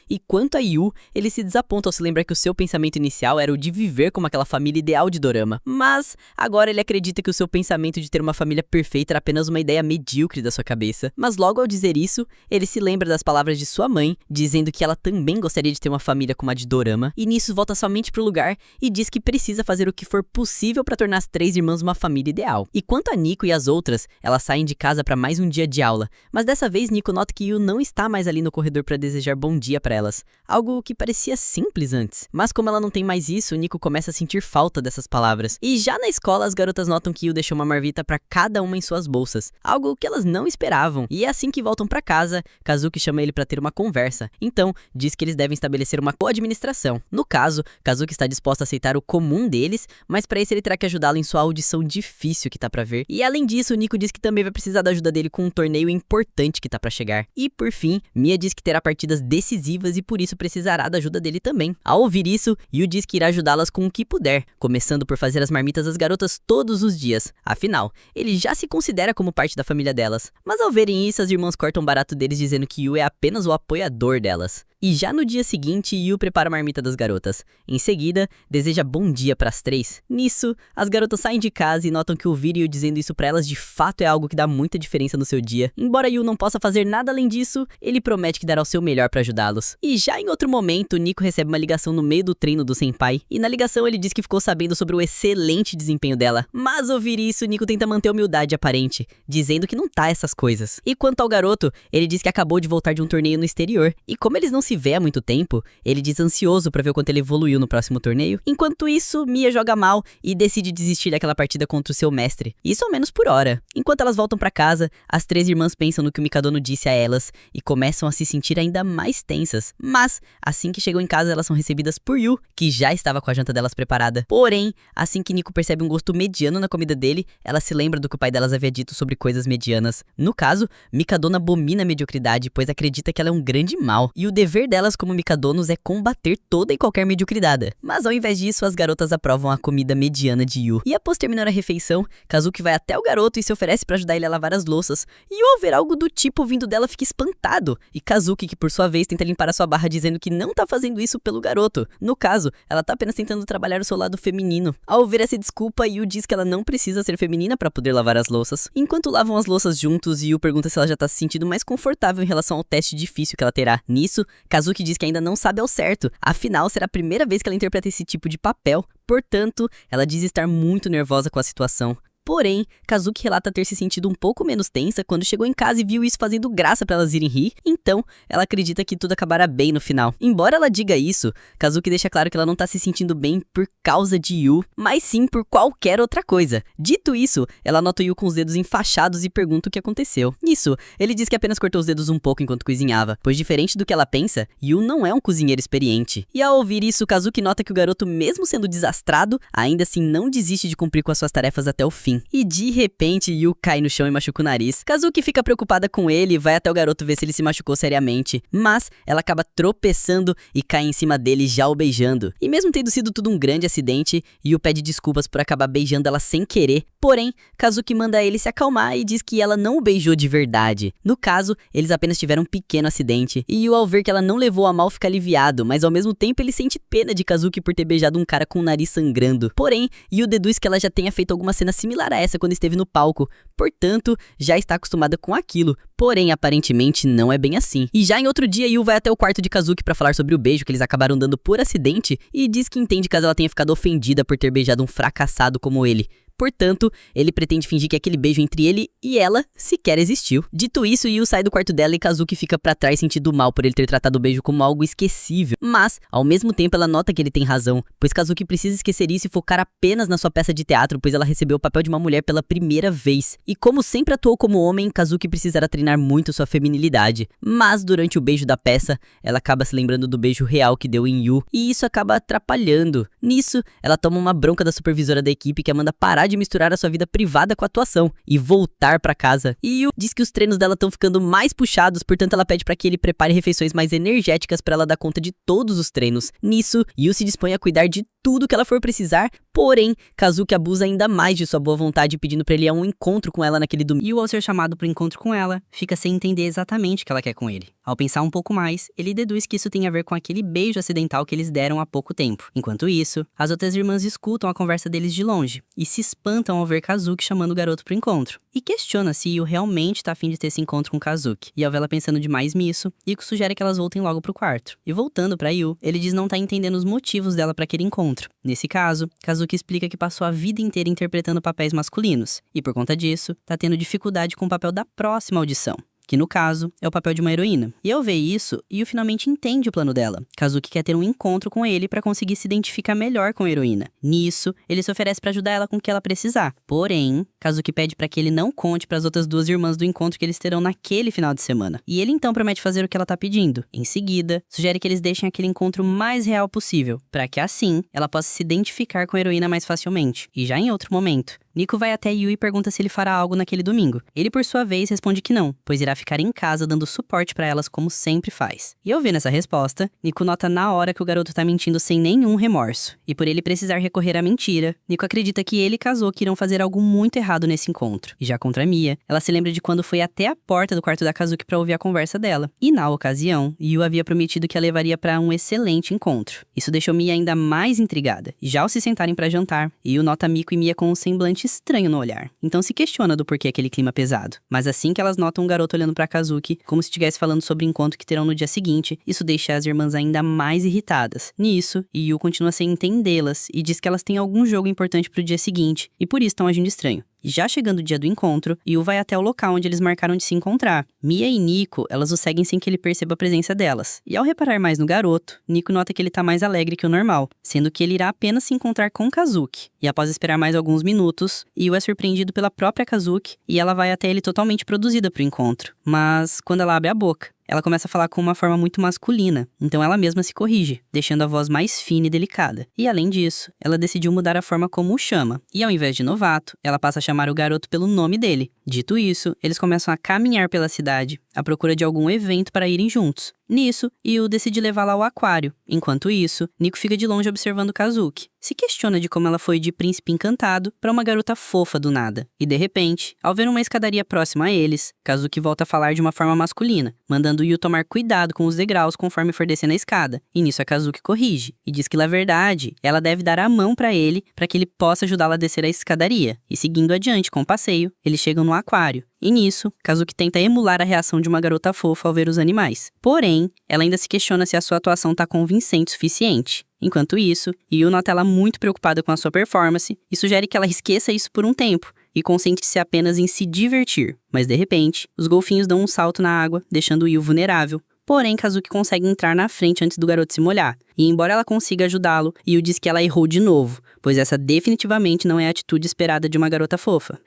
e quanto a Yu, ele se desaponta ao se lembrar que o seu pensamento inicial era o de viver como aquela família ideal de dorama, mas agora ele acredita que o seu pensamento de ter uma família perfeita era apenas uma ideia medíocre da sua cabeça. Mas logo ao dizer isso, ele se lembra das palavras de sua mãe, dizendo que ela também gostaria de ter uma família como a de dorama, e nisso volta somente pro lugar e diz que precisa fazer o que for possível para tornar as três irmãs uma família ideal. E quanto a Nico e as outras, elas saem de casa para mais um dia de aula, mas dessa vez Nico nota que Yu não está mais ali no corredor para desejar bom dia para elas, algo que parecia simples antes. Mas como ela não tem mais isso, Nico começa a sentir falta dessas palavras. E já na escola, as garotas notam que Yu deixou uma marmita para cada uma em suas bolsas, algo que elas não esperavam. E é assim que voltam para casa, Kazuki chama ele para ter uma conversa. Então, diz que eles devem estabelecer uma coadministração. No caso, Kazuki está disposto a aceitar o comum deles, mas para isso ele terá que ajudá-lo em sua audição difícil que tá pra ver. E além disso, Nico diz que também vai precisar da ajuda dele com um torneio importante que tá pra chegar. E por fim, Mia diz que terá partidas decisivas e por isso precisará da ajuda dele também. Ao ouvir isso, Yu diz que irá ajudá-las com o que puder, começando por fazer as marmitas das garotas todos os dias. Afinal, ele já se considera como parte da família delas. Mas ao verem isso, as irmãs cortam barato deles dizendo que Yu é apenas o apoiador delas. E já no dia seguinte, Yu prepara a marmita das garotas. Em seguida, deseja bom dia pras três. Nisso, as garotas saem de casa e notam que ouvir Yu dizendo isso pra elas de fato é algo que dá muita diferença no seu dia. Embora Yu não possa fazer nada além disso, ele promete que dará o seu melhor pra ajudá-los. E já em outro momento, Nico recebe uma ligação no meio do treino do senpai. E na ligação ele diz que ficou sabendo sobre o excelente desempenho dela. Mas ao ouvir isso, Nico tenta manter a humildade aparente, dizendo que não tá essas coisas. E quanto ao garoto, ele diz que acabou de voltar de um torneio no exterior. E como eles não se vê há muito tempo, ele diz ansioso pra ver o quanto ele evoluiu no próximo torneio. Enquanto isso, Mia joga mal e decide desistir daquela partida contra o seu mestre. Isso ao menos por hora. Enquanto elas voltam pra casa, as três irmãs pensam no que o Mikadono disse a elas e começam a se sentir ainda mais tensas. Mas, assim que chegam em casa, elas são recebidas por Yu, que já estava com a janta delas preparada. Porém, assim que Nico percebe um gosto mediano na comida dele, ela se lembra do que o pai delas havia dito sobre coisas medianas. No caso, Mikadono abomina a mediocridade, pois acredita que ela é um grande mal. E o dever delas como Mikadonos é combater toda e qualquer mediocridade. Mas ao invés disso, as garotas aprovam a comida mediana de Yu. E após terminar a refeição, Kazuki vai até o garoto e se oferece pra ajudar ele a lavar as louças. E Yu, ao ver algo do tipo vindo dela, fica espantado. E Kazuki, que por sua vez tenta limpar a sua barra dizendo que não tá fazendo isso pelo garoto. No caso, ela tá apenas tentando trabalhar o seu lado feminino. Ao ouvir essa desculpa, Yu diz que ela não precisa ser feminina pra poder lavar as louças. Enquanto lavam as louças juntos, Yu pergunta se ela já tá se sentindo mais confortável em relação ao teste difícil que ela terá. Nisso, Kazuki diz que ainda não sabe ao certo, afinal será a primeira vez que ela interpreta esse tipo de papel, portanto, ela diz estar muito nervosa com a situação. Porém, Kazuki relata ter se sentido um pouco menos tensa quando chegou em casa e viu isso fazendo graça pra elas irem rir, então ela acredita que tudo acabará bem no final. Embora ela diga isso, Kazuki deixa claro que ela não tá se sentindo bem por causa de Yu, mas sim por qualquer outra coisa. Dito isso, ela nota Yu com os dedos enfaixados e pergunta o que aconteceu. Nisso, ele diz que apenas cortou os dedos um pouco enquanto cozinhava, pois diferente do que ela pensa, Yu não é um cozinheiro experiente. E ao ouvir isso, Kazuki nota que o garoto, mesmo sendo desastrado, ainda assim não desiste de cumprir com as suas tarefas até o fim. fim. E de repente, Yu cai no chão e machuca o nariz. Kazuki fica preocupada com ele e vai até o garoto ver se ele se machucou seriamente. Mas ela acaba tropeçando e cai em cima dele já o beijando. E mesmo tendo sido tudo um grande acidente, Yu pede desculpas por acabar beijando ela sem querer. Porém, Kazuki manda ele se acalmar e diz que ela não o beijou de verdade. No caso, eles apenas tiveram um pequeno acidente. E Yu, ao ver que ela não levou a mal, fica aliviado, mas ao mesmo tempo ele sente pena de Kazuki por ter beijado um cara com o nariz sangrando. Porém, Yu deduz que ela já tenha feito alguma cena similar a essa quando esteve no palco. Portanto, já está acostumada com aquilo. Porém, aparentemente não é bem assim. E já em outro dia, Yu vai até o quarto de Kazuki pra falar sobre o beijo que eles acabaram dando por acidente e diz que entende caso ela tenha ficado ofendida por ter beijado um fracassado como ele. Portanto, ele pretende fingir que aquele beijo entre ele e ela sequer existiu. Dito isso, Yu sai do quarto dela e Kazuki fica pra trás sentindo mal por ele ter tratado o beijo como algo esquecível. Mas, ao mesmo tempo, ela nota que ele tem razão, pois Kazuki precisa esquecer isso e focar apenas na sua peça de teatro, pois ela recebeu o papel de uma mulher pela primeira vez. E como sempre atuou como homem, Kazuki precisará treinar muito sua feminilidade. Mas, durante o beijo da peça, ela acaba se lembrando do beijo real que deu em Yu, e isso acaba atrapalhando. Nisso, ela toma uma bronca da supervisora da equipe que a manda parar de misturar a sua vida privada com a atuação e voltar pra casa. E Yu diz que os treinos dela estão ficando mais puxados, portanto ela pede pra que ele prepare refeições mais energéticas pra ela dar conta de todos os treinos. Nisso, Yu se dispõe a cuidar de tudo que ela for precisar, porém, Kazuki abusa ainda mais de sua boa vontade, pedindo pra ele ir a um encontro com ela naquele domingo. Yu, ao ser chamado pro encontro com ela, fica sem entender exatamente o que ela quer com ele. Ao pensar um pouco mais, ele deduz que isso tem a ver com aquele beijo acidental que eles deram há pouco tempo. Enquanto isso, as outras irmãs escutam a conversa deles de longe e se espantam ao ver Kazuki chamando o garoto pro encontro. E questiona se Yu realmente tá afim de ter esse encontro com Kazuki. E ao vê-la pensando demais nisso, Iko sugere que elas voltem logo pro quarto. E voltando pra Yu, ele diz não tá entendendo os motivos dela pra aquele encontro. Nesse caso, Kazuki explica que passou a vida inteira interpretando papéis masculinos. E por conta disso, tá tendo dificuldade com o papel da próxima audição, que no caso, é o papel de uma heroína. E ao ver isso, Yu finalmente entende o plano dela. Kazuki quer ter um encontro com ele pra conseguir se identificar melhor com a heroína. Nisso, ele se oferece pra ajudar ela com o que ela precisar. Porém, Kazuki pede pra que ele não conte pras outras duas irmãs do encontro que eles terão naquele final de semana. E ele então promete fazer o que ela tá pedindo. Em seguida, sugere que eles deixem aquele encontro mais real possível, pra que assim, ela possa se identificar com a heroína mais facilmente. E já em outro momento, Nico vai até Yu e pergunta se ele fará algo naquele domingo. Ele, por sua vez, responde que não, pois irá ficar em casa dando suporte pra elas como sempre faz. E ao ver nessa resposta, Nico nota na hora que o garoto tá mentindo sem nenhum remorso. E por ele precisar recorrer à mentira, Nico acredita que ele e Kazuki irão fazer algo muito errado nesse encontro. E já contra Mia, ela se lembra de quando foi até a porta do quarto da Kazuki pra ouvir a conversa dela. E na ocasião, Yu havia prometido que a levaria pra um excelente encontro. Isso deixou Mia ainda mais intrigada. E já ao se sentarem pra jantar, Yu nota Miko e Mia com um semblante estranho no olhar. Então se questiona do porquê aquele clima pesado. Mas assim que elas notam um garoto olhando pra Kazuki, como se estivesse falando sobre o encontro que terão no dia seguinte, isso deixa as irmãs ainda mais irritadas. Nisso, Yu continua sem entendê-las e diz que elas têm algum jogo importante pro dia seguinte, e por isso estão agindo estranho. E já chegando o dia do encontro, Yu vai até o local onde eles marcaram de se encontrar. Mia e Nico, elas o seguem sem que ele perceba a presença delas. E ao reparar mais no garoto, Nico nota que ele tá mais alegre que o normal, sendo que ele irá apenas se encontrar com Kazuki. E após esperar mais alguns minutos, Yu é surpreendido pela própria Kazuki e ela vai até ele totalmente produzida pro encontro. Mas quando ela abre a boca, ela começa a falar com uma forma muito masculina, então ela mesma se corrige, deixando a voz mais fina e delicada. E além disso, ela decidiu mudar a forma como o chama. E ao invés de novato, ela passa a chamar o garoto pelo nome dele. Dito isso, eles começam a caminhar pela cidade, à procura de algum evento para irem juntos. Nisso, Yu decide levá-la ao aquário. Enquanto isso, Nico fica de longe observando Kazuki. Se questiona de como ela foi de príncipe encantado para uma garota fofa do nada. E de repente, ao ver uma escadaria próxima a eles, Kazuki volta a falar de uma forma masculina, mandando Yu tomar cuidado com os degraus conforme for descendo a escada. E nisso a Kazuki corrige, e diz que na verdade, ela deve dar a mão para ele para que ele possa ajudá-la a descer a escadaria. E seguindo adiante com o passeio, eles chegam no aquário. E nisso, Kazuki tenta emular a reação de uma garota fofa ao ver os animais. Porém, ela ainda se questiona se a sua atuação tá convincente o suficiente. Enquanto isso, Yu nota ela muito preocupada com a sua performance e sugere que ela esqueça isso por um tempo e concentre-se apenas em se divertir. Mas de repente, os golfinhos dão um salto na água, deixando Yu vulnerável. Porém, Kazuki consegue entrar na frente antes do garoto se molhar. E embora ela consiga ajudá-lo, Yu diz que ela errou de novo, pois essa definitivamente não é a atitude esperada de uma garota fofa.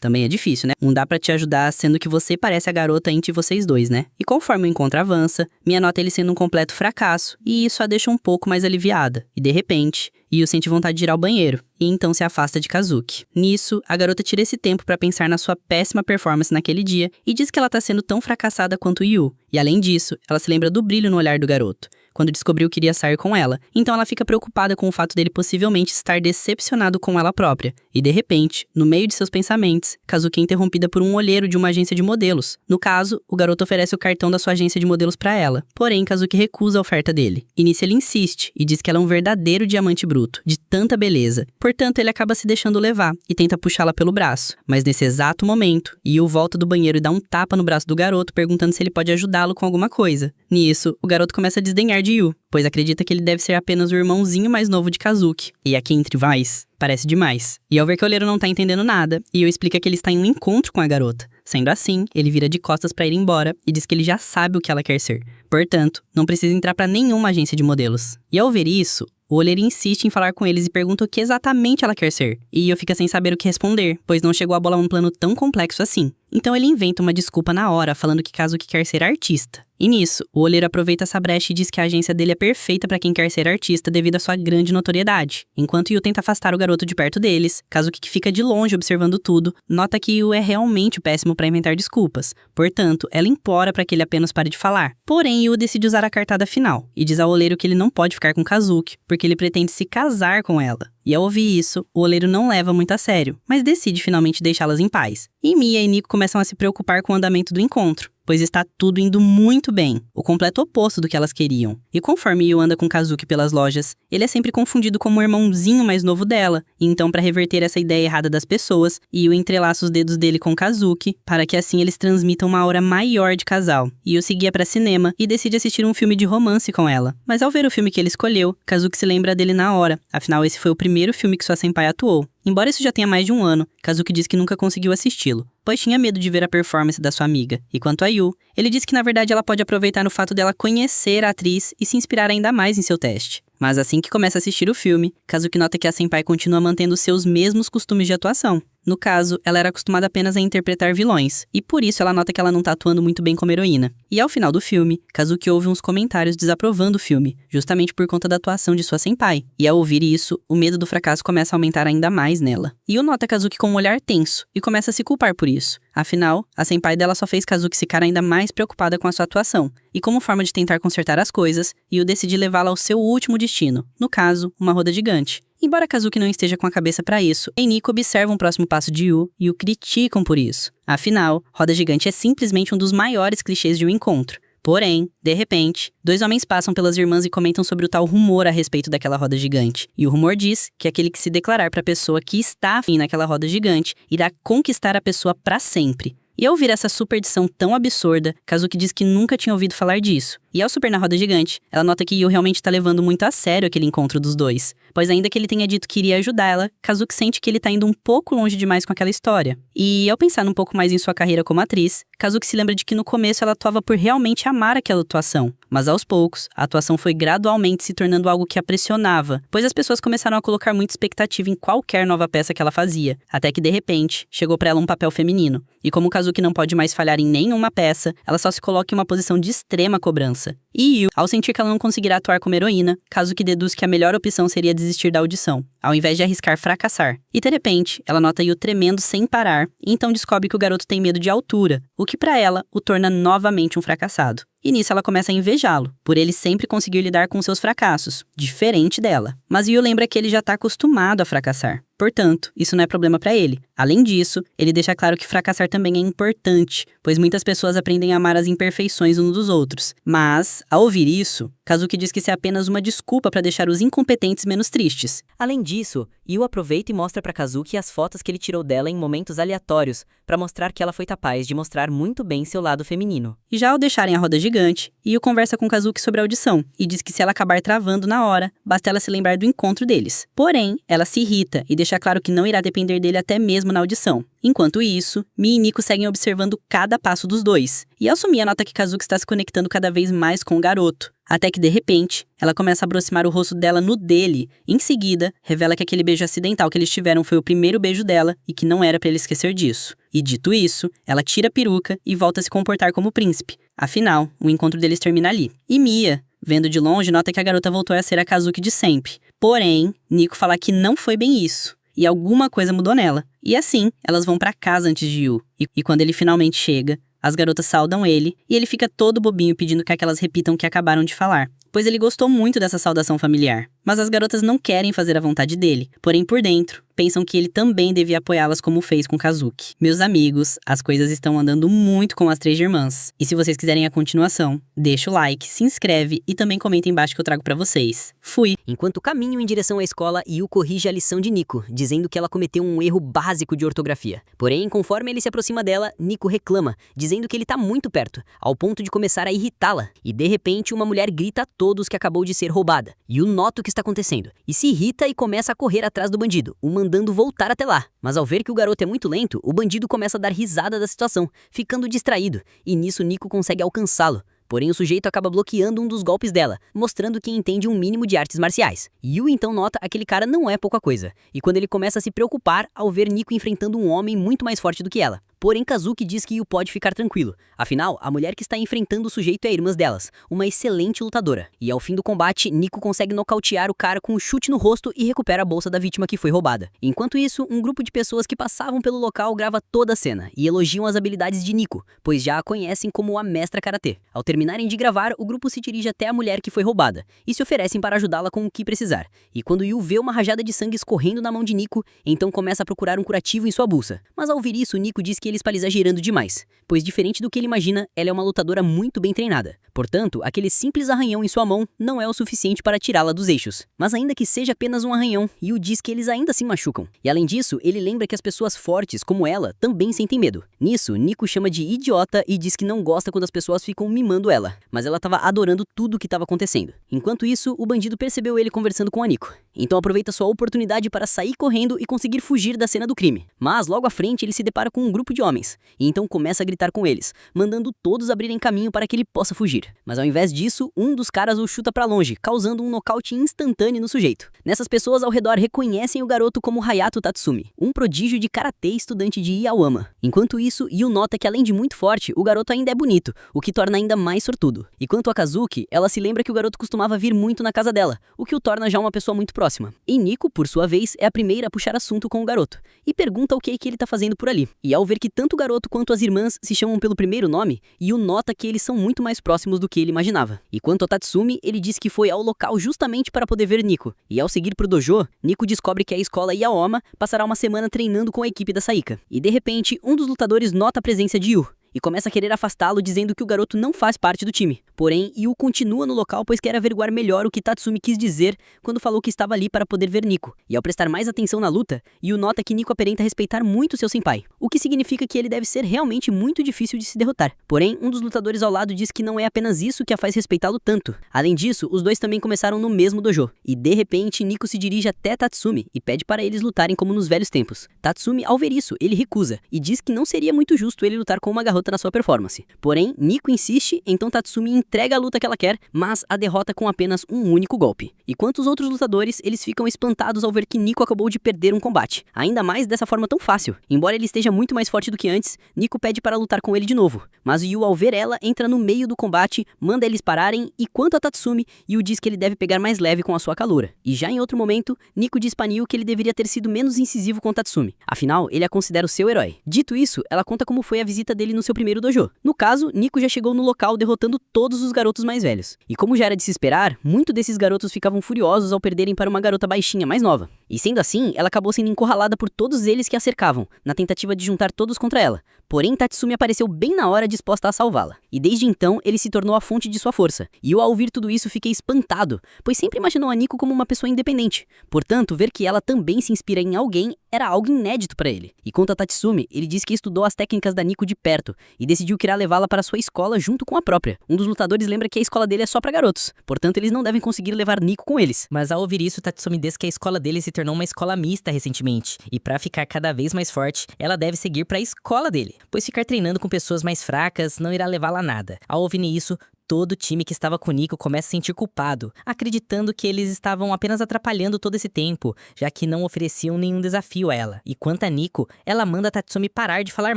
Também é difícil, né? Não dá pra te ajudar sendo que você parece a garota entre vocês dois, né? E conforme o encontro avança, Mia nota ele sendo um completo fracasso, e isso a deixa um pouco mais aliviada. E de repente, Yu sente vontade de ir ao banheiro, e então se afasta de Kazuki. Nisso, a garota tira esse tempo pra pensar na sua péssima performance naquele dia e diz que ela tá sendo tão fracassada quanto Yu. E além disso, ela se lembra do brilho no olhar do garoto, quando descobriu que iria sair com ela. Então ela fica preocupada com o fato dele possivelmente estar decepcionado com ela própria. E de repente, no meio de seus pensamentos, Kazuki é interrompida por um olheiro de uma agência de modelos. No caso, o garoto oferece o cartão da sua agência de modelos pra ela. Porém, Kazuki recusa a oferta dele. E nisso ele insiste e diz que ela é um verdadeiro diamante bruto, de tanta beleza. Portanto, ele acaba se deixando levar e tenta puxá-la pelo braço. Mas nesse exato momento, Yu volta do banheiro e dá um tapa no braço do garoto, perguntando se ele pode ajudá-lo com alguma coisa. Nisso, o garoto começa a desdenhar de Yu, pois acredita que ele deve ser apenas o irmãozinho mais novo de Kazuki. E aqui entre nós, parece demais. E ao ver que o olheiro não tá entendendo nada, Yu explica que ele está em um encontro com a garota. Sendo assim, ele vira de costas pra ir embora e diz que ele já sabe o que ela quer ser. Portanto, não precisa entrar pra nenhuma agência de modelos. E ao ver isso, o olheiro insiste em falar com eles e pergunta o que exatamente ela quer ser. E Yu fica sem saber o que responder, pois não chegou a bolar um plano tão complexo assim. Então ele inventa uma desculpa na hora, falando que Kazuki quer ser artista. E nisso, o olheiro aproveita essa brecha e diz que a agência dele é perfeita pra quem quer ser artista devido à sua grande notoriedade. Enquanto Yu tenta afastar o garoto de perto deles, Kazuki, que fica de longe observando tudo, nota que Yu é realmente péssimo pra inventar desculpas. Portanto, ela implora pra que ele apenas pare de falar. Porém, Yu decide usar a cartada final e diz ao olheiro que ele não pode ficar com Kazuki, porque ele pretende se casar com ela. E ao ouvir isso, o olheiro não leva muito a sério, mas decide finalmente deixá-las em paz. E Mia e Nico começam a se preocupar com o andamento do encontro, pois está tudo indo muito bem, o completo oposto do que elas queriam. E conforme Yu anda com Kazuki pelas lojas, ele é sempre confundido como o irmãozinho mais novo dela. E então, para reverter essa ideia errada das pessoas, Yu entrelaça os dedos dele com Kazuki, para que assim eles transmitam uma aura maior de casal. Yu seguia para cinema e decide assistir um filme de romance com ela. Mas ao ver o filme que ele escolheu, Kazuki se lembra dele na hora, afinal esse foi o primeiro filme que sua senpai atuou. Embora isso já tenha mais de um ano, Kazuki diz que nunca conseguiu assisti-lo, pois tinha medo de ver a performance da sua amiga. E quanto a Yu, ele diz que na verdade ela pode aproveitar o fato dela conhecer a atriz e se inspirar ainda mais em seu teste. Mas assim que começa a assistir o filme, Kazuki nota que a senpai continua mantendo seus mesmos costumes de atuação. No caso, ela era acostumada apenas a interpretar vilões, e por isso ela nota que ela não tá atuando muito bem como heroína. E ao final do filme, Kazuki ouve uns comentários desaprovando o filme, justamente por conta da atuação de sua senpai. E ao ouvir isso, o medo do fracasso começa a aumentar ainda mais nela. Yu nota Kazuki com um olhar tenso, e começa a se culpar por isso. Afinal, a senpai dela só fez Kazuki ficar ainda mais preocupada com a sua atuação. E como forma de tentar consertar as coisas, Yu decide levá-la ao seu último destino, no caso, uma roda gigante. Embora Kazuki não esteja com a cabeça pra isso, e Nico observa um próximo passo de Yu e o criticam por isso. Afinal, roda gigante é simplesmente um dos maiores clichês de um encontro. Porém, de repente, dois homens passam pelas irmãs e comentam sobre o tal rumor a respeito daquela roda gigante. E o rumor diz que aquele que se declarar pra pessoa que está afim naquela roda gigante irá conquistar a pessoa pra sempre. E ao ouvir essa superstição tão absurda, Kazuki diz que nunca tinha ouvido falar disso. E ao super na roda gigante, ela nota que Yu realmente tá levando muito a sério aquele encontro dos dois. Pois ainda que ele tenha dito que iria ajudar ela, Kazuki sente que ele tá indo um pouco longe demais com aquela história. E ao pensar um pouco mais em sua carreira como atriz, Kazuki se lembra de que no começo ela atuava por realmente amar aquela atuação. Mas aos poucos, a atuação foi gradualmente se tornando algo que a pressionava, pois as pessoas começaram a colocar muita expectativa em qualquer nova peça que ela fazia, até que de repente, chegou pra ela um papel feminino. E como Kazuki não pode mais falhar em nenhuma peça, ela só se coloca em uma posição de extrema cobrança. E Yu, ao sentir que ela não conseguirá atuar como heroína, Kazuki deduz que a melhor opção seria desistir da audição, ao invés de arriscar fracassar. E de repente, ela nota Yu tremendo sem parar, e então descobre que o garoto tem medo de altura, o que pra ela o torna novamente um fracassado. E nisso ela começa a invejá-lo, por ele sempre conseguir lidar com seus fracassos, diferente dela. Mas Yu lembra que ele já tá acostumado a fracassar. Portanto, isso não é problema pra ele. Além disso, ele deixa claro que fracassar também é importante, pois muitas pessoas aprendem a amar as imperfeições uns dos outros. Mas, ao ouvir isso, Kazuki diz que isso é apenas uma desculpa pra deixar os incompetentes menos tristes. Além disso, Yu aproveita e mostra pra Kazuki as fotos que ele tirou dela em momentos aleatórios, pra mostrar que ela foi capaz de mostrar muito bem seu lado feminino. E já ao deixarem a roda gigante, Yu conversa com Kazuki sobre a audição, e diz que se ela acabar travando na hora, basta ela se lembrar do encontro deles. Porém, ela se irrita e deixa claro que não irá depender dele até mesmo na audição. Enquanto isso, Mia e Nico seguem observando cada passo dos dois. E ao sumir, nota que Kazuki está se conectando cada vez mais com o garoto. Até que, de repente, ela começa a aproximar o rosto dela no dele. Em seguida, revela que aquele beijo acidental que eles tiveram foi o primeiro beijo dela e que não era pra ele esquecer disso. E dito isso, ela tira a peruca e volta a se comportar como príncipe. Afinal, o encontro deles termina ali. E Mia, vendo de longe, nota que a garota voltou a ser a Kazuki de sempre. Porém, Nico fala que não foi bem isso. E alguma coisa mudou nela. E assim, elas vão pra casa antes de Yu. E quando ele finalmente chega, as garotas saudam ele e ele fica todo bobinho pedindo que aquelas repitam o que acabaram de falar, pois ele gostou muito dessa saudação familiar. Mas as garotas não querem fazer a vontade dele, porém por dentro, pensam que ele também devia apoiá-las como fez com Kazuki. Meus amigos, as coisas estão andando muito com as três irmãs. E se vocês quiserem a continuação, deixa o like, se inscreve e também comenta embaixo que eu trago pra vocês. Fui! Enquanto caminham em direção à escola, Yu corrige a lição de Nico, dizendo que ela cometeu um erro básico de ortografia. Porém, conforme ele se aproxima dela, Nico reclama, dizendo que ele tá muito perto, ao ponto de começar a irritá-la. E de repente, uma mulher grita a todos que acabou de ser roubada. Yu nota o que está acontecendo, e se irrita e começa a correr atrás do bandido, o mandando voltar até lá. Mas ao ver que o garoto é muito lento, o bandido começa a dar risada da situação, ficando distraído, e nisso Nico consegue alcançá-lo. Porém, o sujeito acaba bloqueando um dos golpes dela, mostrando que entende um mínimo de artes marciais. Yu então nota que aquele cara não é pouca coisa, e quando ele começa a se preocupar ao ver Nico enfrentando um homem muito mais forte do que ela. Porém, Kazuki diz que Yu pode ficar tranquilo. Afinal, a mulher que está enfrentando o sujeito é a irmã delas, uma excelente lutadora. E ao fim do combate, Nico consegue nocautear o cara com um chute no rosto e recupera a bolsa da vítima que foi roubada. Enquanto isso, um grupo de pessoas que passavam pelo local grava toda a cena e elogiam as habilidades de Nico, pois já a conhecem como a mestra karatê. Ao terminarem de gravar, o grupo se dirige até a mulher que foi roubada e se oferecem para ajudá-la com o que precisar. E quando Yu vê uma rajada de sangue escorrendo na mão de Nico, então começa a procurar um curativo em sua bolsa. Mas ao ouvir isso, Nico diz que ele está exagerando demais, pois diferente do que ele imagina, ela é uma lutadora muito bem treinada. Portanto, aquele simples arranhão em sua mão não é o suficiente para tirá-la dos eixos. Mas ainda que seja apenas um arranhão, Yu diz que eles ainda se machucam. E além disso, ele lembra que as pessoas fortes, como ela, também sentem medo. Nisso, Nico chama de idiota e diz que não gosta quando as pessoas ficam mimando ela. Mas ela estava adorando tudo o que estava acontecendo. Enquanto isso, o bandido percebeu ele conversando com a Nico. Então aproveita sua oportunidade para sair correndo e conseguir fugir da cena do crime. Mas logo à frente ele se depara com um grupo de homens, e então começa a gritar com eles, mandando todos abrirem caminho para que ele possa fugir. Mas ao invés disso, um dos caras o chuta para longe, causando um nocaute instantâneo no sujeito. Nessas pessoas ao redor reconhecem o garoto como Hayato Tatsumi, um prodígio de karatê estudante de Iawama. Enquanto isso, Yu nota que além de muito forte, o garoto ainda é bonito, o que torna ainda mais sortudo. E quanto a Kazuki, ela se lembra que o garoto costumava vir muito na casa dela, o que o torna já uma pessoa muito próxima. E Nico, por sua vez, é a primeira a puxar assunto com o garoto, e pergunta o que ele tá fazendo por ali. E ao ver que tanto o garoto quanto as irmãs se chamam pelo primeiro nome, Yu nota que eles são muito mais próximos do que ele imaginava. E quanto a Tatsumi, ele diz que foi ao local justamente para poder ver Nico. E ao seguir pro dojo, Nico descobre que a escola Iawama passará uma semana treinando com a equipe da Saika. E de repente, um dos lutadores nota a presença de Yu e começa a querer afastá-lo, dizendo que o garoto não faz parte do time. Porém, Yu continua no local, pois quer averiguar melhor o que Tatsumi quis dizer quando falou que estava ali para poder ver Nico. E ao prestar mais atenção na luta, Yu nota que Nico aparenta respeitar muito seu senpai, o que significa que ele deve ser realmente muito difícil de se derrotar. Porém, um dos lutadores ao lado diz que não é apenas isso que a faz respeitá-lo tanto. Além disso, os dois também começaram no mesmo dojo. E de repente, Nico se dirige até Tatsumi e pede para eles lutarem como nos velhos tempos. Tatsumi, ao ver isso, ele recusa e diz que não seria muito justo ele lutar com uma garota na sua performance. Porém, Nico insiste, então Tatsumi entrega a luta que ela quer, mas a derrota com apenas um único golpe. E quanto os outros lutadores, eles ficam espantados ao ver que Nico acabou de perder um combate, ainda mais dessa forma tão fácil. Embora ele esteja muito mais forte do que antes, Nico pede para lutar com ele de novo, mas Yu, ao ver ela, entra no meio do combate, manda eles pararem, e quanto a Tatsumi, Yu diz que ele deve pegar mais leve com a sua caloura. E já em outro momento, Nico diz para Yu que ele deveria ter sido menos incisivo com Tatsumi, afinal, ele a considera o seu herói. Dito isso, ela conta como foi a visita dele no seu primeiro dojo. No caso, Nico já chegou no local derrotando todos os garotos mais velhos. E como já era de se esperar, muitos desses garotos ficavam furiosos ao perderem para uma garota baixinha mais nova. E sendo assim, ela acabou sendo encurralada por todos eles que a cercavam, na tentativa de juntar todos contra ela. Porém, Tatsumi apareceu bem na hora, disposta a salvá-la. E desde então, ele se tornou a fonte de sua força. E eu, ao ouvir tudo isso, fiquei espantado, pois sempre imaginou a Nico como uma pessoa independente. Portanto, ver que ela também se inspira em alguém era algo inédito para ele. E quanto a Tatsumi, ele diz que estudou as técnicas da Nico de perto e decidiu que irá levá-la para sua escola junto com a própria. Um dos lutadores lembra que a escola dele é só para garotos, portanto eles não devem conseguir levar Nico com eles. Mas ao ouvir isso, Tatsumi diz que a escola dele se tornou uma escola mista recentemente, e para ficar cada vez mais forte, ela deve seguir para a escola dele, pois ficar treinando com pessoas mais fracas não irá levá-la a nada. Ao ouvir isso, todo o time que estava com Nico começa a se sentir culpado, acreditando que eles estavam apenas atrapalhando todo esse tempo, já que não ofereciam nenhum desafio a ela. E quanto a Nico, ela manda Tatsumi parar de falar